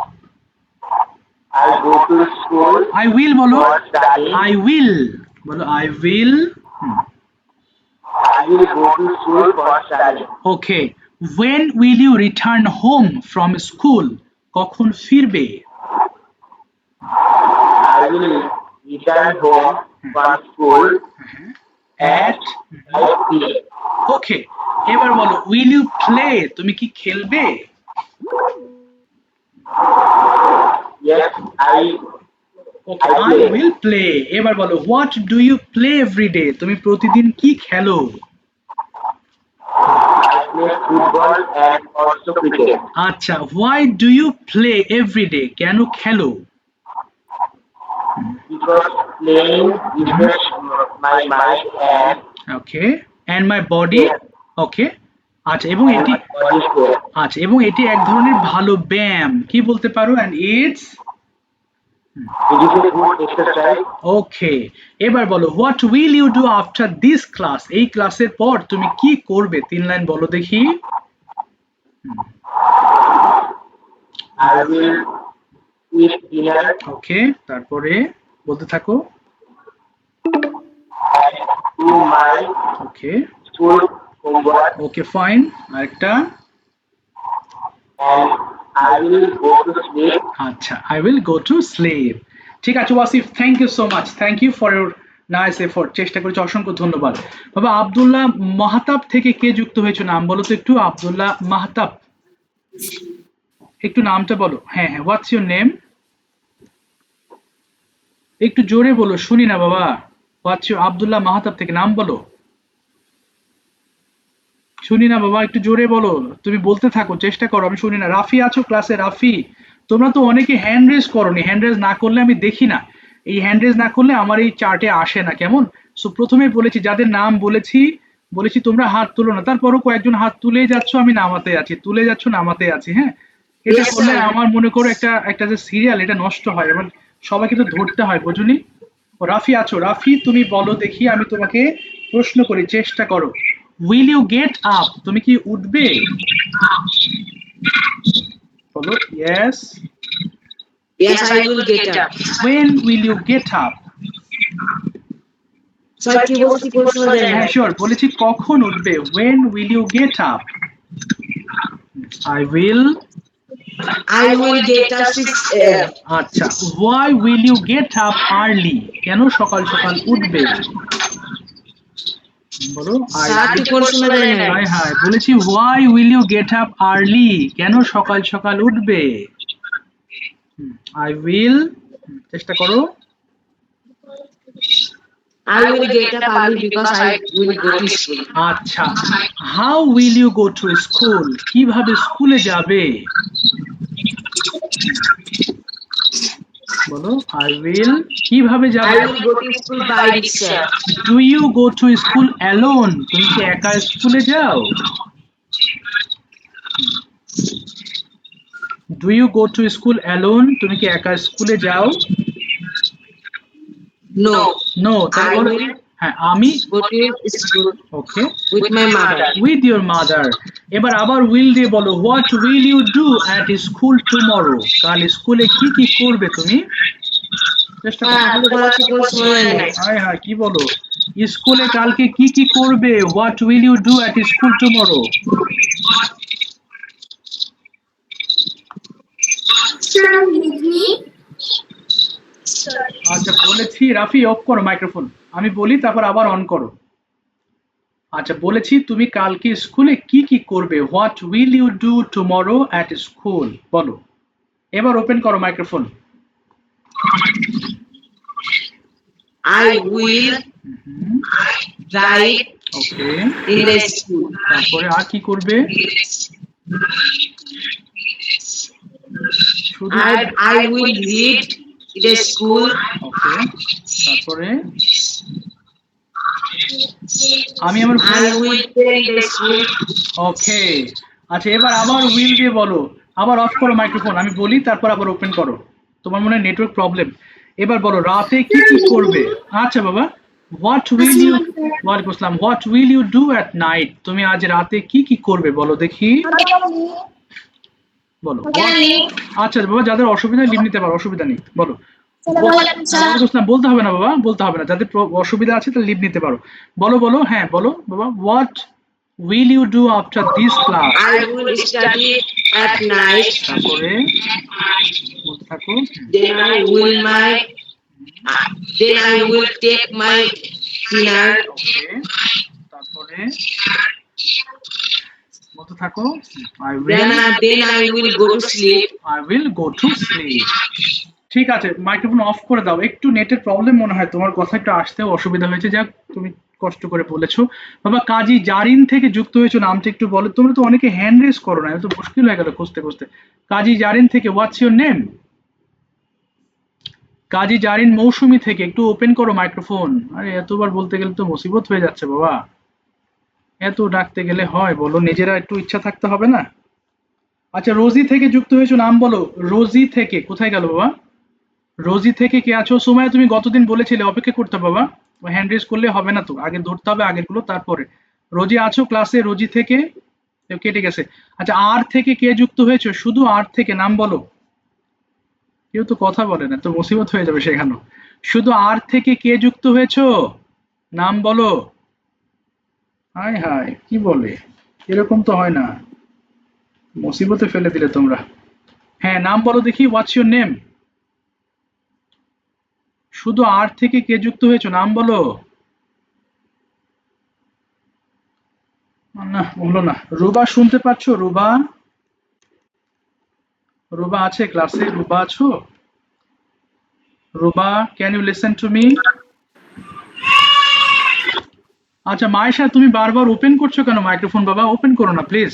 I go to school I will বলো। for studying. I will বলো। I will I will go to school for studying. okay. When will you return home from school? কখন ফিরবে? I will return home from school At 5 p.m. okay. এবার বলো, will you play? তুমি কি খেলবে? Yes I Okay, I will play. এবার বলো, what do you play every day? তুমি প্রতিদিন কি খেলো? I play football and also cricket আচ্ছা, why do you play every day? কেন খেলো? because playing refresh my mind and Okay, and my body. Okay, আচ্ছা এবং এটি my body care. আচ্ছা এবং এটি এক ধরনের ভালো ব্যায়াম, কি বলতে পারো? and it's It is a good exercise. Okay. এবার বলো, what will you do after this class? এই ক্লাসের পর তুমি কি করবে? 3 লাইন বলো দেখি। I will eat dinner ওকে, তারপরে বলতে থাকো। and do my okay school homework okay fine, আরেকটা। and I will go to sleep. আচ্ছা, I will go to sleep. ঠিক আছে Wasif, thank you so much, thank you for your nice effort, চেষ্টা করেছি, অসংখ্য ধন্যবাদ। বাবা আব্দুল্লাহ মাহতাব থেকে কে যুক্ত হয়েছে? নাম বলো তো একটু। আব্দুল্লাহ মাহতাব, একটু নামটা বলো। হ্যাঁ হ্যাঁ, হোয়াটস ইউর নেম? একটু জোরে বলো, শুনি না বাবা। What's your? আব্দুল্লাহ মাহতাব থেকে নাম বলো। শুনি না বাবা, একটু জোরে বলো। তুমি বলতে থাকো, চেষ্টা করো, আমি শুনি না। রাফি আছো ক্লাসে? রাফি, তোমরা তো অনেকে হ্যান্ড রেজ করোনি, হ্যান্ড রেজ না করলে আমি দেখি না, এই হ্যান্ড রেজ না করলে আমার এই চার্টে আসে না, কেমন? সো প্রথমেই বলেছি, যাদের নাম বলেছি তোমরা হাত তুলো না, তারপরও কয়েকজন হাত তুলেই যাচ্ছ, আমি নামাতে আছি, তুলে যাচ্ছ নামাতে আছি। হ্যাঁ, এটা Yes, করলে sir. আমার মনে করো একটা যে সিরিয়াল, এটা নষ্ট হয়, এবার সবাইকে তো ধরতে হয়, বুঝুনি? ও রাফি আছো? রাফি তুমি বলো দেখি, আমি তোমাকে প্রশ্ন করি, চেষ্টা করো। Will you get up? তুমি কি উঠবে? বলো yes. Yes, I will get up. When will you get up? Sir, কি বলছি প্রশ্ন দেন? হ্যাঁ শিওর, বলেছি কখন উঠবে। When will you get up? I will I will get up 6 a.m. আচ্ছা, why will you get up early? কেন সকাল সকাল উঠবে? বলো I স্যার কি প্রশ্ন দেন? হায় হায়, বলেছি why will you get up early? কেন সকাল সকাল উঠবে? I will চেষ্টা করো। I will get up early because I will go to school. আচ্ছা, how will you go to school? কিভাবে স্কুলে যাবে? বলো I will কিভাবে I যাবে? will go to school by rickshaw. Do you go to school alone? তুমি কি একা স্কুলে যাও? Do you go to school alone? তুমি কি একা স্কুলে যাও? No, No, তাহলে I বলো will হ্যাঁ আমি go to school okay with my mother. with your mother। এবার আবার will দিয়ে বলো, what will you do at school tomorrow? কাল স্কুলে কি কি করবে তুমি? চেষ্টা হ্যাঁ, করো। আপনি বলার কি প্রশ্ন দেন? হায় হায়, কি বলো? স্কুলে কালকে কি কি করবে? what will you do at school tomorrow? Sir, with me. আচ্ছা আচ্ছা বলেছি, রাফি অফ করো মাইক্রোফোন, আমি বলি তারপর আবার অন করো। আচ্ছা বলেছি তুমি কালকে স্কুলে কি কি করবে, what will you do tomorrow at school, বলো। এবার ওপেন করো microphone. I will write okay, in the school. তারপরে আর কি করবে? শুধু I will read in the school. ওকে, তারপরে আমি আমার I will play in the school. ওকে। আচ্ছা এবার আবার উইল দিয়ে বলো, আবার অফ করো মাইক্রোফোন, আমি বলি তারপর আবার ওপেন করো, তোমার মনে হয় নেটওয়ার্ক প্রবলেম। এবার বলো রাতে কি কি করবে। আচ্ছা বাবা, হোয়াট উইল ইউ, ওয়ালাইকুম আসসালাম, what will you do at night, তুমি আজ রাতে কি কি করবে বলো দেখি, বলো। আচ্ছা বাবা, যাদের অসুবিধা লিভ নিতে পারো, অসুবিধা নেই, বলো। ওয়ালাইকুম আসসালাম, বলতে হবে না বাবা, বলতে হবে না, যাদের অসুবিধা আছে তাহলে লিভ নিতে পারো, বলো বলো, হ্যাঁ বলো বাবা। What will you do after this class, I will study at night. তারপরে বলতে থাকো। Then I will take my dinner. ওকে, তারপরে বলতে থাকো। Then I will go to sleep. I will go to sleep. ঠিক আছে, মাইক্রোফোন অফ করে দাও, একটু নেটের প্রবলেম মনে হয়, তোমার কথা একটু আসতেও অসুবিধা হয়েছে, যাক তুমি কষ্ট করে বলেছো। বাবা কাজী জারিন থেকে যুক্ত হয়েছো, নামটা একটু বলো, তোমরা তো অনেকে হ্যান্ড রেজ করো না, তো মুশকিল হয়ে গেল খুঁজতে খুঁজতে। কাজী জারিন থেকে, হোয়াটস ইউর নেম? কাজী জারিন মৌসুমী থেকে, একটু ওপেন করো মাইক্রোফোন। আরে এতবার বলতে গেলে তো মুসিবত হয়ে যাচ্ছে বাবা, এত ডাকতে গেলে হয় বলো, নিজেরা একটু ইচ্ছা থাকতে হবে না। আচ্ছা রোজি থেকে যুক্ত হয়েছো, নাম বলো। রোজি থেকে, কোথায় গেল বাবা? রোজি থেকে কে আছো? সুমাইয়া তুমি গতদিন বলেছিলে অপেক্ষা করতে বাবা, হ্যান্ড রেজ করলে হবে না তো, আগে ধরতে হবে আগের গুলো তারপরে। রোজি আছো ক্লাসে? রোজি থেকে কেটে গেছে। আচ্ছা আর থেকে কে যুক্ত হয়েছো? শুধু আর থেকে, নাম বলো। কেউ তো কথা বলে না, তো মুসিবত হয়ে যাবে সেখানেও। শুধু আর থেকে কে যুক্ত হয়েছো, নাম বলো। হায় হায়, কি বলে, এরকম তো হয় না, মুসিবতে ফেলে দিলে তোমরা। হ্যাঁ নাম বলো দেখি, হোয়াটস ইউর নেম? শুধু আর থেকে কে যুক্ত হয়েছো, নাম বলো। না বললো না। রুবা শুনতে পাচ্ছো? রুবা, রুবা আছে ক্লাসে? রুবা আছো? Ruba, can you listen to me? আচ্ছা মায়েশা, তুমি বারবার ওপেন করছো কেন মাইক্রোফোন বাবা? ওপেন করো না প্লিজ,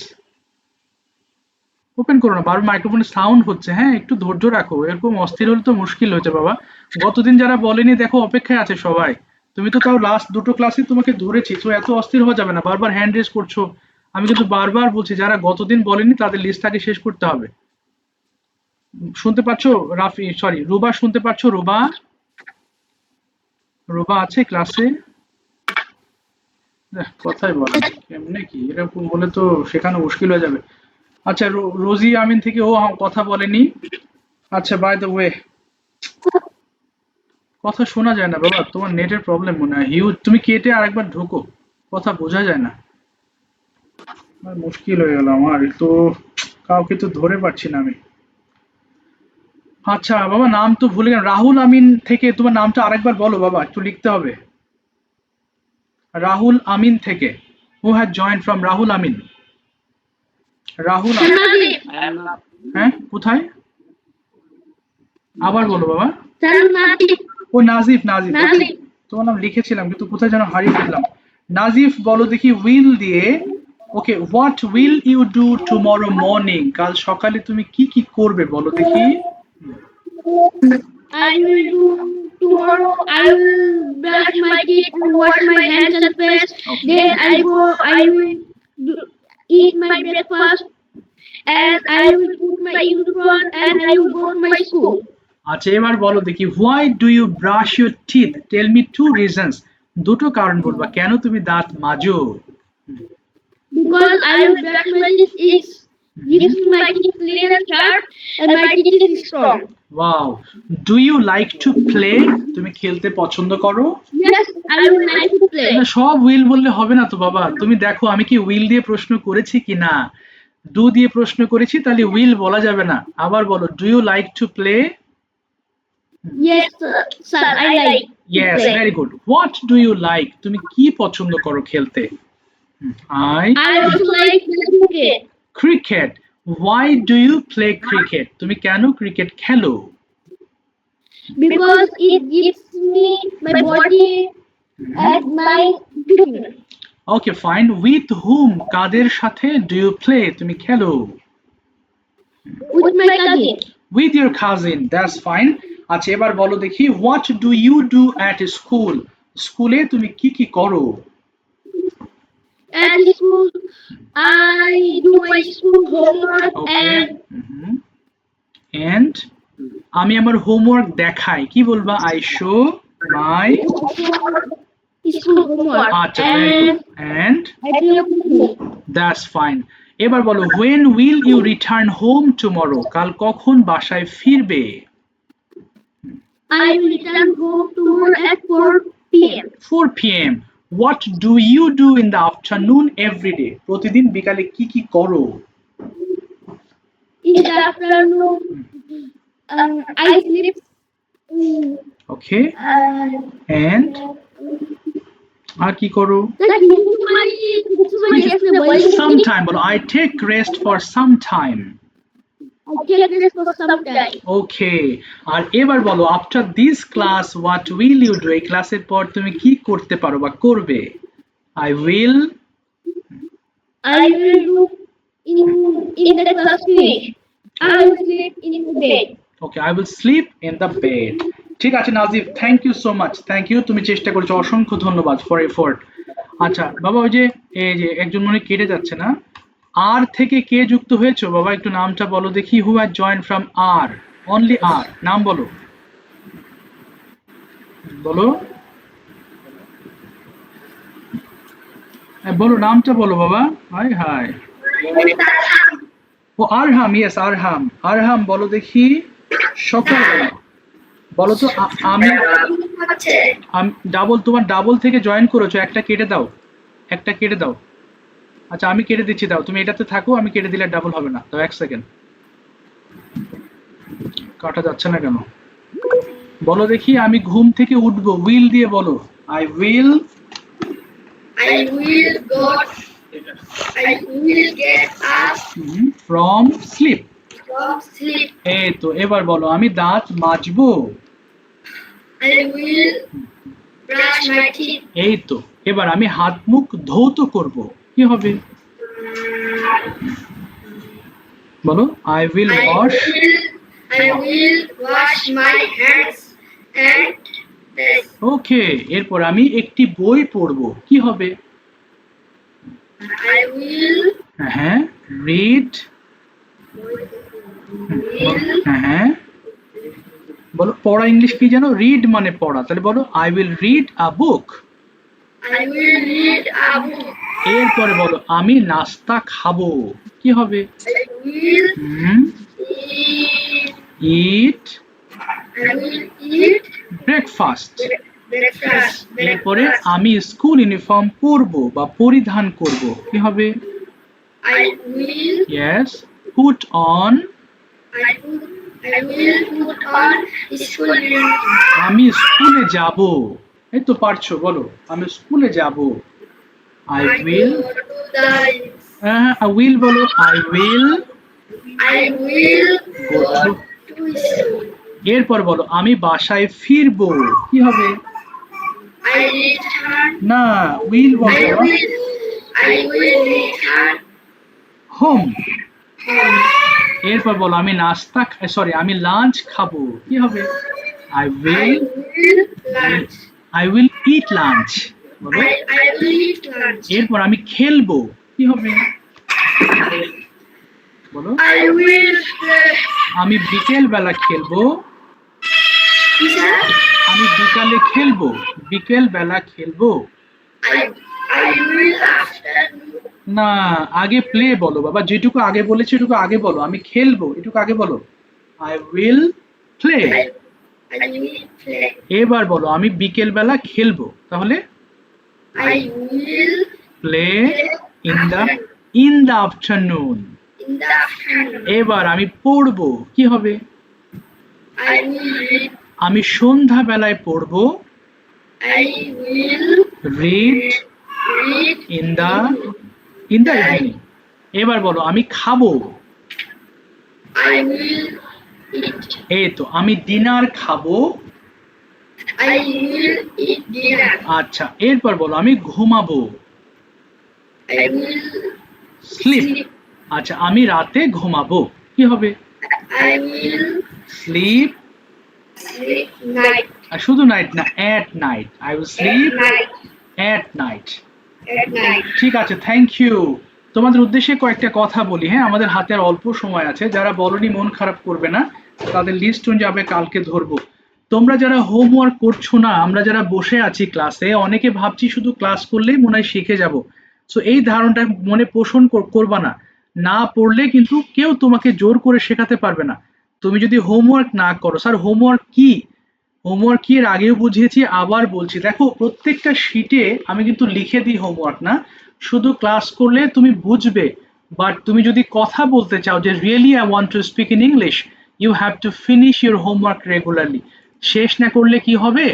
ওপেন করো না, বারবার মাইক্রোফোনে সাউন্ড হচ্ছে। হ্যাঁ একটু ধৈর্য রাখো, এরকম অস্থির হলে তো মুশকিল হয়েছে বাবা। গতদিন যারা বলেনি দেখো অপেক্ষায় আছে সবাই, তুমি তো তাও লাস্ট দুটো ক্লাসে তোমাকে ধরেছি, তো এত অস্থির হওয়া যাবে না, বারবার হ্যান্ড রেজ করছো। আমি কিন্তু বারবার বলছি যারা গতদিন বলেনি তাদের লিস্ট আগে শেষ করতে হবে। শুনতে পাচ্ছো রাফি, সরি রুবা শুনতে পাচ্ছো? রুবা, রুবা আছে ক্লাসে? কথাই বলে না, কেমনে কি এরকম বলে তো শেখানো মুশকিল হয়ে যাবে। আচ্ছা রোজি আমিন থেকে, ও কথা বলেনি। আচ্ছা বাই দ্য ওয়ে, কথা শোনা যায় না বাবা, তোমার নেটের প্রবলেম মনে হয় হিউজ, তুমি কেটে আরেকবার ঢোকো, কথা বোঝা যায় না। মুশকিল হয়ে গেল আমার তো, কাউকে তো ধরে পাচ্ছি না আমি। আচ্ছা বাবা নাম তো ভুলে গেলাম, রাহুল আমিন থেকে, তোমার নামটা আরেকবার বলো বাবা, একটু লিখতে হবে। রাহুল আমিন থেকে, who has joined from Rahul Amin? Rahul হ্যাঁ কোথায়, আবার বলো বাবা। ও নাজিফ, নাজিফ তোমার নাম লিখেছিলাম কিন্তু কোথায় যেন হারিয়ে ফেললাম। নাজিফ বলো দেখি উইল দিয়ে। Okay, what will you do tomorrow morning, কাল সকালে তুমি কি কি করবে বলো দেখি। I will do tomorrow. I will brush my teeth and wash my hands and face. Then I will eat my breakfast and I will put my uniform and I will go to my school. আচ্ছা এবার বলো দেখি, why do you brush your teeth, tell me two reasons, দুটো কারণ বলবা কেন তুমি দাঁত মাজো। Because I will brush my teeth is gives my teeth clean and sharp and my teeth is strong. Wow, do you like to play, তুমি খেলতে পছন্দ করো। Yes, I would like to play. না সব উইল বললে হবে না তো বাবা, তুমি দেখো আমি কি উইল দিয়ে প্রশ্ন করেছি কি না, ডু দিয়ে প্রশ্ন করেছি, তাহলে উইল বলা যাবে না। আবার বলো, do you like to play? Yes, sir. I like. Yes, play. very good. What do you like? তুমি কি পছন্দ করো খেলতে? I I also like cricket cricket. Why do you play cricket? তুমি কেন ক্রিকেট খেলো? because it gives me my body and my fitness. Okay, fine. With whom? কাদের সাথে do you play? তুমি খেলো? With my cousin. With your cousin. That's fine. আচ্ছা এবার বলো দেখি what do you do at school? স্কুলে তুমি কি কি করো? At school, I do my school homework Okay. and And আমি আমার হোমওয়ার্ক দেখাই কি বলবা I show my school homework. আচ্ছা very good. And I play football. that's fine. এবার বলো when will you return home tomorrow? কাল কখন বাসায় ফিরবে? I will return home tomorrow at 4 p.m. 4 p.m. What do you do in the afternoon every day? প্রতিদিন বিকালে কি কি করো? In the afternoon, I sleep. Okay. And আর কি করো? Sometime বলো I take rest for some time. I take rest for some time. Okay. আর এবার বলো after this class what will you do? এই ক্লাসের পর তুমি কি করতে পারো বা করবে? I will I will do in the class finish. I will sleep in the bed. Okay, I will sleep in the bed. ঠিক আছে Najib, thank you so much. Thank you, তুমি চেষ্টা করেছো, অসংখ্য ধন্যবাদ ফর এফোর্ট। আচ্ছা বাবা ওই যে এই যে একজন মনে কেটে যাচ্ছে না, আর থেকে কে যুক্ত হয়েছো বাবা একটু নামটা বলো দেখি। হু হ্যাজ জয়েন ফ্রম আর, অনলি আর, নাম বলো বলো বলো নামটা বলো বাবা। হাই হাই, ও আরহাম, ইয়েস আরহাম। আরহাম বলো দেখি সকালবেলা বলো তো আমি ডাবল, তোমার ডাবল থেকে জয়েন করেছো, একটা কেটে দাও, একটা কেটে দাও। আচ্ছা আমি কেটে দিচ্ছি, দাও তুমি এটাতে থাকো, আমি কেটে দিলে ডাবল হবে না। দাও এক সেকেন্ড, কাটা যাচ্ছে না কেন বলো দেখি। আমি ঘুম থেকে উঠবো, উইল দিয়ে বলো। I will get up from sleep. from sleep. এই তো, এবার বলো আমি দাঁত মাজবো। I will brush my teeth. এই তো, এবার আমি হাত মুখ ধৌত করব, কি হবে বলো। I will wash, I will wash my hands and face. ওকে। এরপর আমি একটি বই পড়বো, কি হবে? I will হ্যাঁ রিড, হ্যাঁ বলো পড়া ইংলিশ কি জানো? রিড মানে পড়া, তাহলে বলো I will read a book. I will read a book. এরপরে বলো আমি নাস্তা খাবো, কি হবে? I will it I will eat breakfast. breakfast. এরপরে আমি স্কুল ইউনিফর্ম পরবো বা পরিধান করব, কি হবে? I will yes put on. I will put on school uniform. আমি স্কুলে যাব, এই তো পারছো, বলো আমি স্কুলে যাব। I will, go to the I will বলো, I will I will go to. to school. এরপর বলো আমি বাসায় ফিরবো, কি হবে? I return. না উইল বলো, I will return home. home. এরপর বলো আমি নাস্তা, সরি আমি লাঞ্চ খাবো, কি হবে? I I will, will lunch. I will it lunch বলো। I will eat lunch. এরপর আমি খেলবো, কি হবে বলো? I will play. আমি বিকেল বেলা খেলবো, Sir, আমি বিকালে খেলবো, বিকেল বেলা খেলবো। I will afternoon. না আগে প্লে বলো বাবা, যেটুকু আগে বলেছি এটুকু আগে বলো। আমি খেলবো এটুকু আগে বলো, I will play. I will play. এবার বলো আমি বিকেল বেলা খেলবো, তাহলে I will play in the afternoon. in the afternoon. এবার আমি পড়বো, কি হবে? I will read. আমি সন্ধ্যাবেলায় পড়বো I will read read in the evening. এবার বলো আমি খাবো I will eat এই তো আমি ডিনার খাবো I will eat dinner আচ্ছা এরপর বলো আমি ঘুমাবো I will স্লিপ আচ্ছা আমি রাতে ঘুমাবো কি হবে I will sleep sleep night আর শুধু নাইট না at night I will sleep night at night at night ঠিক আছে থ্যাংক ইউ তোমাদের উদ্দেশ্যে কয়েকটা কথা বলি হ্যাঁ আমাদের হাতে আর অল্প সময় আছে যারা বলনি মন খারাপ করবে না তাদের লিস্ট অনুযায়ী কালকে ধরবো তোমরা যারা হোমওয়ার্ক করছো না আমরা যারা বসে আছি ক্লাসে অনেকে ভাবছি শুধু ক্লাস করলেই মনে হয় শিখে যাব সো এই ধারণাটা মনে পোষণ করবা না না পড়লে কিন্তু কেউ তোমাকে জোর করে শেখাতে পারবে না তুমি যদি হোমওয়ার্ক না করো স্যার হোমওয়ার্ক কি হোমওয়ার্ক কি এর আগেও বুঝিয়েছি আবার বলছি দেখো প্রত্যেকটা শিটে আমি কিন্তু লিখে দিই হোমওয়ার্ক না শুধু ক্লাস করলে তুমি বুঝবে বাট তুমি যদি কথা বলতে চাও যে really I want to speak in English you have to finish your homework regularly শেষ না করলে কি হবে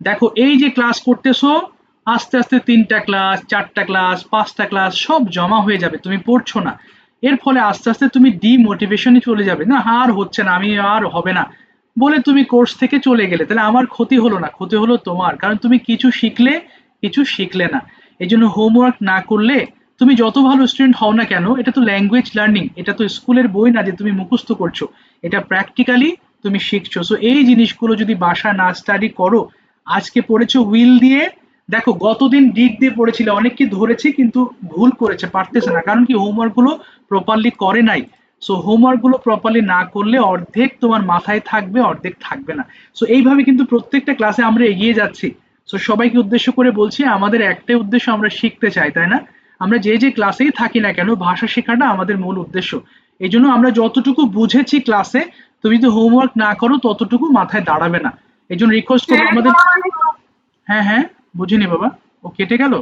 দেখো এই যে ক্লাস করতেছো আস্তে আস্তে 3টা ক্লাস 4টা ক্লাস 5টা ক্লাস সব জমা হয়ে যাবে তুমি পড়ছো না এর ফলে আস্তে আস্তে তুমি ডিমোটিভেশনে চলে যাবে না আর হচ্ছে না আমি আর হবে না বলে তুমি কোর্স থেকে চলে গেলে তাহলে আমার ক্ষতি হলো না ক্ষতি হলো তোমার কারণ তুমি কিছু শিখলে না এই জন্য হোমওয়ার্ক না করলে তুমি যত ভালো স্টুডেন্ট হও না কেন এটা তো ল্যাঙ্গুয়েজ লার্নিং এটা তো স্কুলের বই না যে তুমি মুখস্থ করছো এটা প্র্যাকটিক্যালি তুমি শিখছো সো এই জিনিসগুলো যদি বাসায় না স্টাডি করো আজকে পড়েছো উইল দিয়ে দেখো গতদিন ডিড দিয়ে পড়েছিলে অনেককে ধরেছে কিন্তু ভুল করেছে পারতেছে না কারণ কি হোমওয়ার্ক গুলো প্রপারলি করে নাই সো হোমওয়ার্ক গুলো প্রপারলি না করলে অর্ধেক তোমার মাথায় থাকবে অর্ধেক থাকবে না সো এইভাবে কিন্তু প্রত্যেকটা ক্লাসে আমরা এগিয়ে যাচ্ছি সো সবাইকে উদ্দেশ্য করে বলছি আমাদের একটাই উদ্দেশ্য আমরা শিখতে চাই তাই না আমরা যে ক্লাসেই থাকি না কেন ভাষা শেখাটা আমাদের মূল উদ্দেশ্য এই জন্য আমরা যতটুকু বুঝেছি ক্লাসে তুমি যদি হোমওয়ার্ক না করো ততটুকু মাথায় দাঁড়াবে না এই জন্য রিকোয়েস্ট করবো আমাদের হ্যাঁ বুঝিনি বাবা ও কেটে গেছে